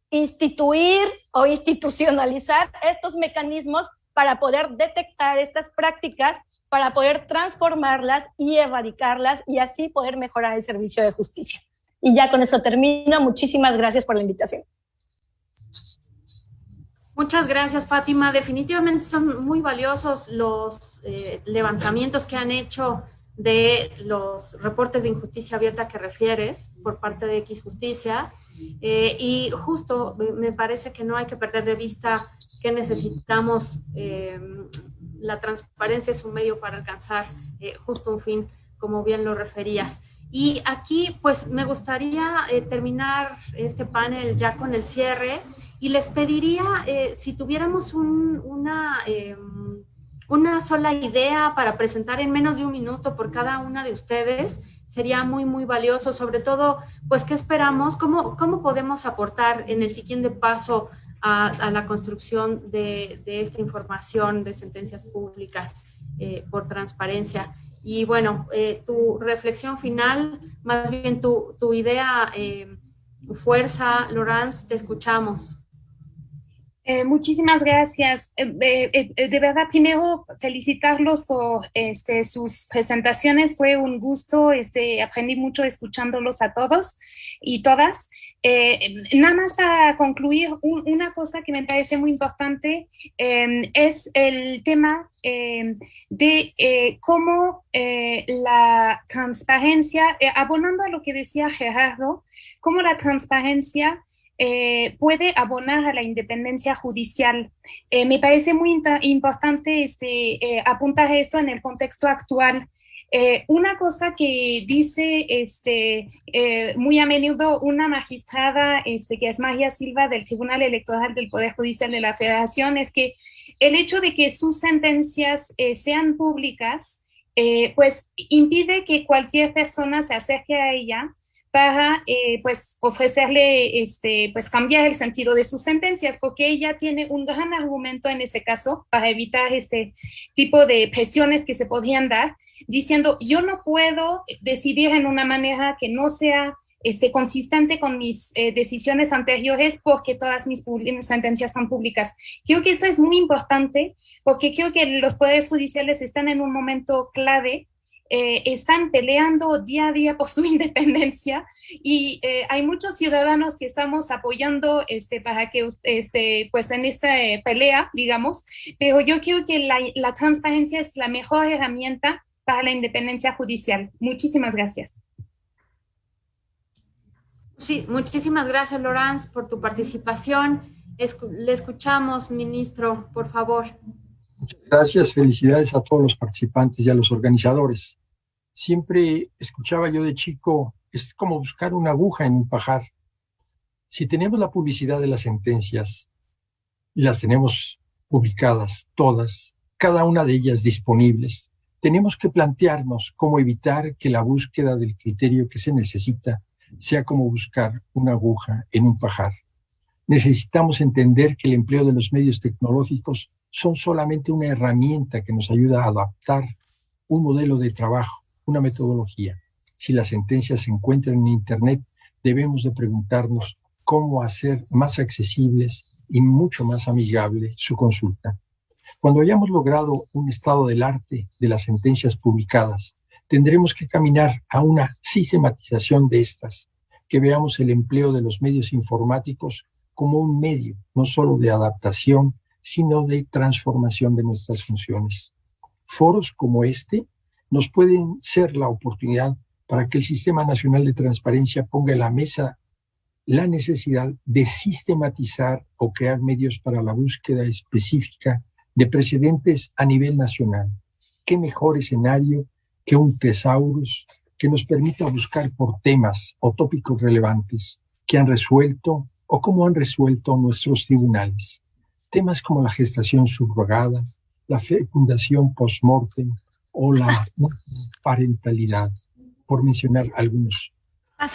S10: instituir o institucionalizar estos mecanismos para poder detectar estas prácticas, para poder transformarlas y erradicarlas y así poder mejorar el servicio de justicia. Y ya con eso termino. Muchísimas gracias por la invitación.
S1: Muchas gracias, Fátima. Definitivamente son muy valiosos los levantamientos que han hecho de los reportes de injusticia abierta que refieres por parte de X Justicia. Y justo me parece que no hay que perder de vista que necesitamos, la transparencia es un medio para alcanzar justo un fin, como bien lo referías. Y aquí, pues, me gustaría terminar este panel ya con el cierre y les pediría, si tuviéramos una sola idea para presentar en menos de un minuto por cada una de ustedes, sería muy, muy valioso. Sobre todo, pues, ¿qué esperamos? ¿Cómo podemos aportar en el siguiente paso a la construcción de esta información de sentencias públicas por transparencia? Y bueno, tu reflexión final, más bien tu idea, fuerza, Laurence, te escuchamos.
S9: Muchísimas gracias. De verdad, primero felicitarlos por sus presentaciones. Fue un gusto. Aprendí mucho escuchándolos a todos y todas. Nada más para concluir, una cosa que me parece muy importante es el tema de cómo la transparencia, abonando a lo que decía Gerardo, cómo la transparencia puede abonar a la independencia judicial. Me parece muy importante apuntar esto en el contexto actual. Una cosa que dice muy a menudo una magistrada que es María Silva del Tribunal Electoral del Poder Judicial de la Federación es que el hecho de que sus sentencias sean públicas pues impide que cualquier persona se acerque a ella para pues ofrecerle pues cambiar el sentido de sus sentencias, porque ella tiene un gran argumento en ese caso para evitar este tipo de presiones que se podrían dar, diciendo yo no puedo decidir en una manera que no sea consistente con mis decisiones anteriores porque todas mis sentencias son públicas. Creo que eso es muy importante porque creo que los poderes judiciales están en un momento clave. Están peleando día a día por su independencia y hay muchos ciudadanos que estamos apoyando para que pues en esta pelea, digamos, pero yo creo que la transparencia es la mejor herramienta para la independencia judicial. Muchísimas gracias.
S1: Sí, muchísimas gracias, Laurence, por tu participación. Le escuchamos, ministro, por favor.
S8: Muchas gracias, felicidades a todos los participantes y a los organizadores. Siempre escuchaba yo de chico, es como buscar una aguja en un pajar. Si tenemos la publicidad de las sentencias, y las tenemos publicadas todas, cada una de ellas disponibles, tenemos que plantearnos cómo evitar que la búsqueda del criterio que se necesita sea como buscar una aguja en un pajar. Necesitamos entender que el empleo de los medios tecnológicos son solamente una herramienta que nos ayuda a adaptar un modelo de trabajo, una metodología. Si las sentencias se encuentran en Internet, debemos de preguntarnos cómo hacer más accesibles y mucho más amigable su consulta. Cuando hayamos logrado un estado del arte de las sentencias publicadas, tendremos que caminar a una sistematización de estas, que veamos el empleo de los medios informáticos como un medio, no solo de adaptación, sino de transformación de nuestras funciones. Foros como este nos pueden ser la oportunidad para que el Sistema Nacional de Transparencia ponga en la mesa la necesidad de sistematizar o crear medios para la búsqueda específica de precedentes a nivel nacional. ¿Qué mejor escenario que un thesaurus que nos permita buscar por temas o tópicos relevantes que han resuelto o cómo han resuelto nuestros tribunales? Temas como la gestación subrogada, la fecundación post-mortem o la parentalidad, por mencionar algunos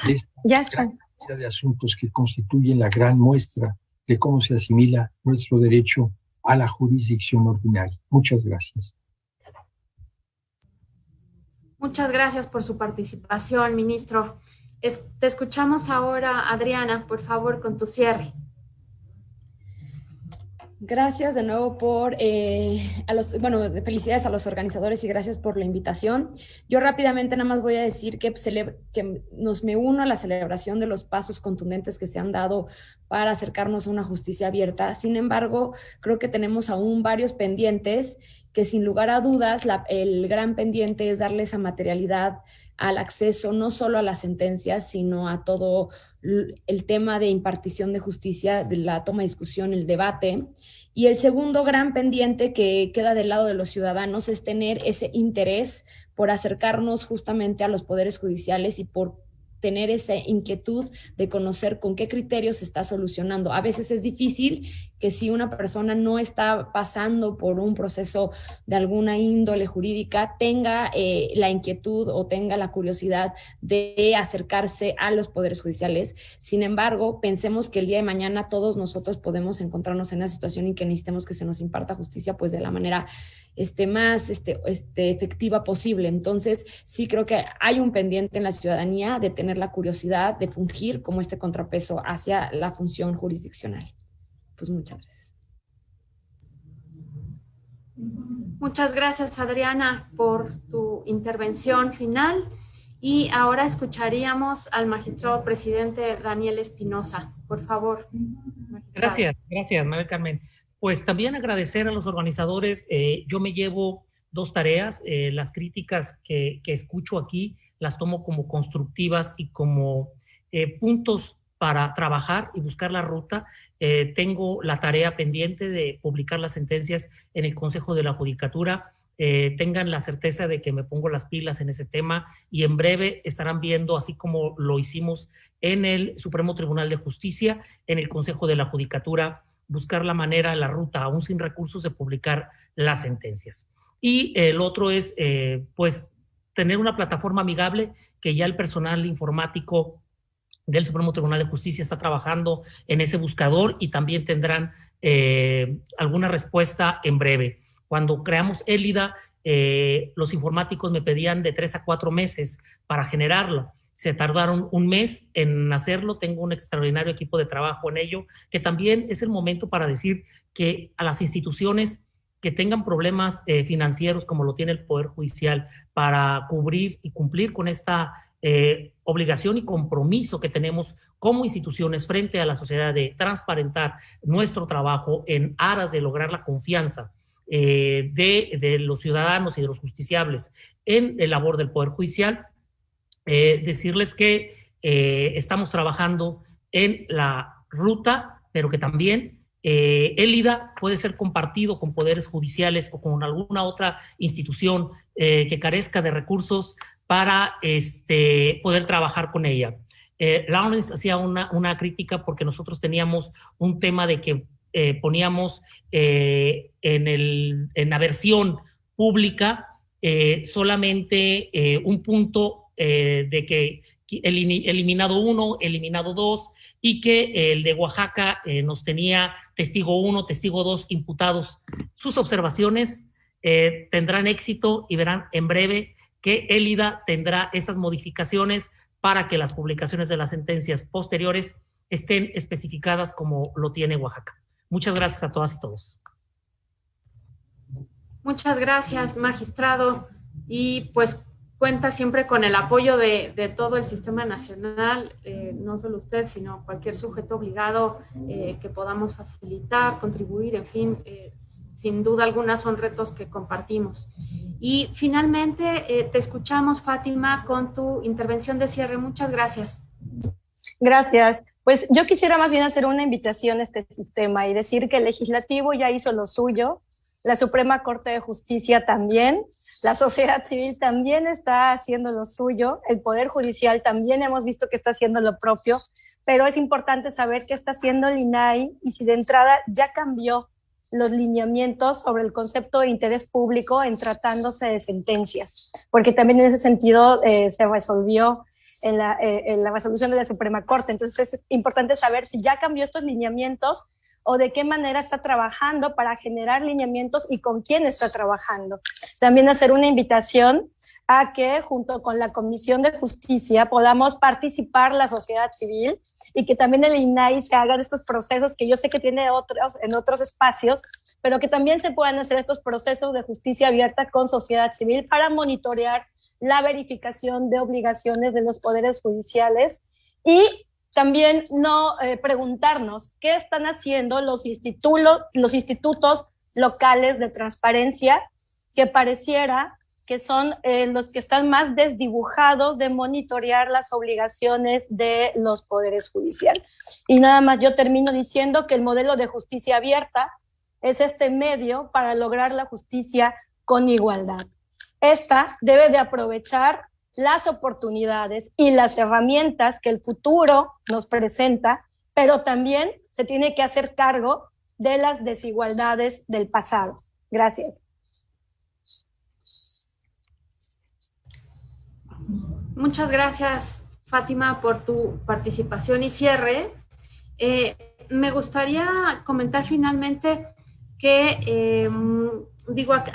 S8: de esta cantidad de asuntos que constituyen la gran muestra de cómo se asimila nuestro derecho a la jurisdicción ordinaria. Muchas gracias.
S1: Muchas gracias por su participación, ministro. Te escuchamos ahora, Adriana, por favor, con tu cierre.
S5: Gracias de nuevo por, felicidades a los organizadores y gracias por la invitación. Yo rápidamente nada más voy a decir que me uno a la celebración de los pasos contundentes que se han dado para acercarnos a una justicia abierta. Sin embargo, creo que tenemos aún varios pendientes que sin lugar a dudas el gran pendiente es darle esa materialidad al acceso no solo a las sentencias, sino a todo el tema de impartición de justicia, de la toma de discusión, el debate. Y el segundo gran pendiente que queda del lado de los ciudadanos es tener ese interés por acercarnos justamente a los poderes judiciales y por tener esa inquietud de conocer con qué criterios se está solucionando. A veces es difícil que si una persona no está pasando por un proceso de alguna índole jurídica, tenga la inquietud o tenga la curiosidad de acercarse a los poderes judiciales. Sin embargo, pensemos que el día de mañana todos nosotros podemos encontrarnos en una situación en que necesitemos que se nos imparta justicia pues de la manera más efectiva posible. Entonces, sí creo que hay un pendiente en la ciudadanía de tener la curiosidad de fungir como contrapeso hacia la función jurisdiccional. Pues muchas gracias.
S1: Muchas gracias, Adriana, por tu intervención final. Y ahora escucharíamos al magistrado presidente Daniel Espinosa. Por favor, magistrado.
S7: Gracias, María Carmen. Pues también agradecer a los organizadores. Yo me llevo dos tareas. Las críticas que escucho aquí las tomo como constructivas y como puntos para trabajar y buscar la ruta. Tengo la tarea pendiente de publicar las sentencias en el Consejo de la Judicatura. Tengan la certeza de que me pongo las pilas en ese tema y en breve estarán viendo, así como lo hicimos en el Supremo Tribunal de Justicia, en el Consejo de la Judicatura, buscar la manera, la ruta, aún sin recursos, de publicar las sentencias. Y el otro es, pues, tener una plataforma amigable, que ya el personal informático del Supremo Tribunal de Justicia está trabajando en ese buscador y también tendrán alguna respuesta en breve. Cuando creamos Élida, los informáticos me pedían de 3 a 4 meses para generarlo. Se tardaron un mes en hacerlo. Tengo un extraordinario equipo de trabajo en ello, que también es el momento para decir que a las instituciones que tengan problemas financieros, como lo tiene el Poder Judicial, para cubrir y cumplir con esta obligación y compromiso que tenemos como instituciones frente a la sociedad de transparentar nuestro trabajo en aras de lograr la confianza de los ciudadanos y de los justiciables en el labor del Poder Judicial, decirles que estamos trabajando en la ruta, pero que también Élida puede ser compartido con poderes judiciales o con alguna otra institución que carezca de recursos para poder trabajar con ella. Lawrence hacía una crítica porque nosotros teníamos un tema de que poníamos en la versión pública solamente un punto de que eliminado 1, eliminado 2, y que el de Oaxaca nos tenía testigo 1, testigo 2 imputados. Sus observaciones tendrán éxito y verán en breve que Élida tendrá esas modificaciones para que las publicaciones de las sentencias posteriores estén especificadas como lo tiene Oaxaca. Muchas gracias a todas y todos.
S1: Muchas gracias, magistrado. Y pues cuenta siempre con el apoyo de todo el sistema nacional, no solo usted, sino cualquier sujeto obligado que podamos facilitar, contribuir, en fin, sin duda alguna son retos que compartimos. Y finalmente te escuchamos, Fátima, con tu intervención de cierre. Muchas gracias.
S10: Gracias. Pues yo quisiera más bien hacer una invitación a este sistema y decir que el legislativo ya hizo lo suyo, la Suprema Corte de Justicia también, la sociedad civil también está haciendo lo suyo, el Poder Judicial también hemos visto que está haciendo lo propio, pero es importante saber qué está haciendo el INAI y si de entrada ya cambió los lineamientos sobre el concepto de interés público en tratándose de sentencias, porque también en ese sentido se resolvió en la resolución de la Suprema Corte. Entonces es importante saber si ya cambió estos lineamientos o de qué manera está trabajando para generar lineamientos y con quién está trabajando. También hacer una invitación a que junto con la Comisión de Justicia podamos participar la sociedad civil y que también el INAI se hagan estos procesos que yo sé que tiene en otros espacios, pero que también se puedan hacer estos procesos de justicia abierta con sociedad civil para monitorear la verificación de obligaciones de los poderes judiciales y también preguntarnos qué están haciendo los institutos locales de transparencia, que pareciera que son los que están más desdibujados de monitorear las obligaciones de los poderes judiciales. Y nada más yo termino diciendo que el modelo de justicia abierta es este medio para lograr la justicia con igualdad. Esta debe de aprovechar las oportunidades y las herramientas que el futuro nos presenta, pero también se tiene que hacer cargo de las desigualdades del pasado. Gracias.
S1: Muchas gracias, Fátima, por tu participación y cierre. Me gustaría comentar finalmente que,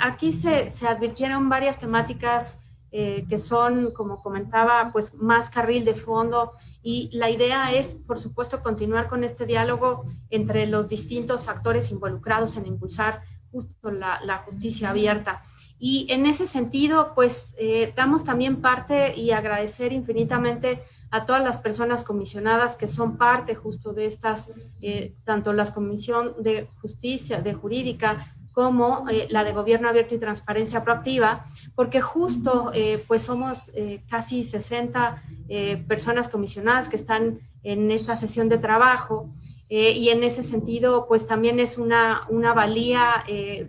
S1: aquí se advirtieron varias temáticas que son, como comentaba, pues más carril de fondo, y la idea es, por supuesto, continuar con este diálogo entre los distintos actores involucrados en impulsar justo la justicia abierta. Y en ese sentido, pues damos también parte y agradecer infinitamente a todas las personas comisionadas que son parte justo de estas, tanto la Comisión de Justicia, de Jurídica, como la de Gobierno Abierto y Transparencia Proactiva, porque justo pues somos casi 60 personas comisionadas que están en esta sesión de trabajo. Y en ese sentido, pues también es una valía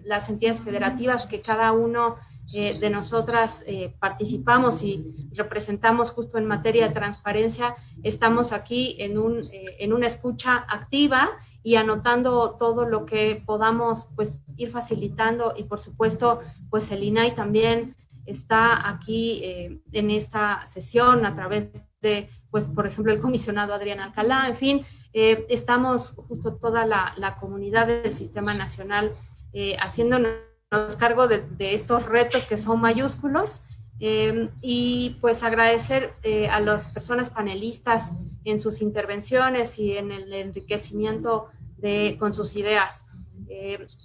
S1: las entidades federativas que cada uno de nosotras participamos y representamos justo en materia de transparencia. Estamos aquí en una escucha activa y anotando todo lo que podamos pues ir facilitando, y por supuesto pues el INAI también está aquí en esta sesión a través de, pues por ejemplo, el comisionado Adrián Alcalá. En fin, estamos justo toda la comunidad del Sistema Nacional haciéndonos cargo de estos retos que son mayúsculos, y pues agradecer a las personas panelistas en sus intervenciones y en el enriquecimiento con sus ideas.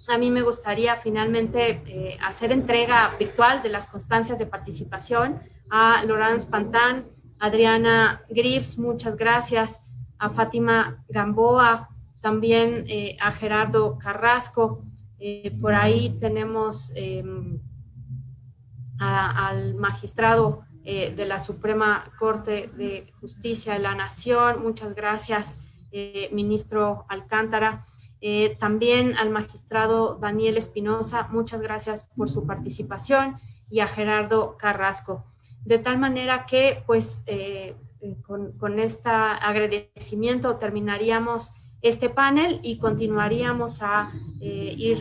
S1: A mí me gustaría finalmente hacer entrega virtual de las constancias de participación a Laurence Pantán, Adriana Grips, muchas gracias, a Fátima Gamboa, también a Gerardo Carrasco. Por ahí tenemos al magistrado de la Suprema Corte de Justicia de la Nación, muchas gracias, ministro Alcántara. También al magistrado Daniel Espinosa, muchas gracias por su participación, y a Gerardo Carrasco. De tal manera que, pues, con este agradecimiento terminaríamos este panel y continuaríamos a ir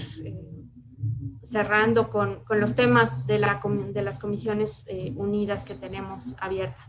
S1: cerrando con los temas de las comisiones unidas que tenemos abiertas.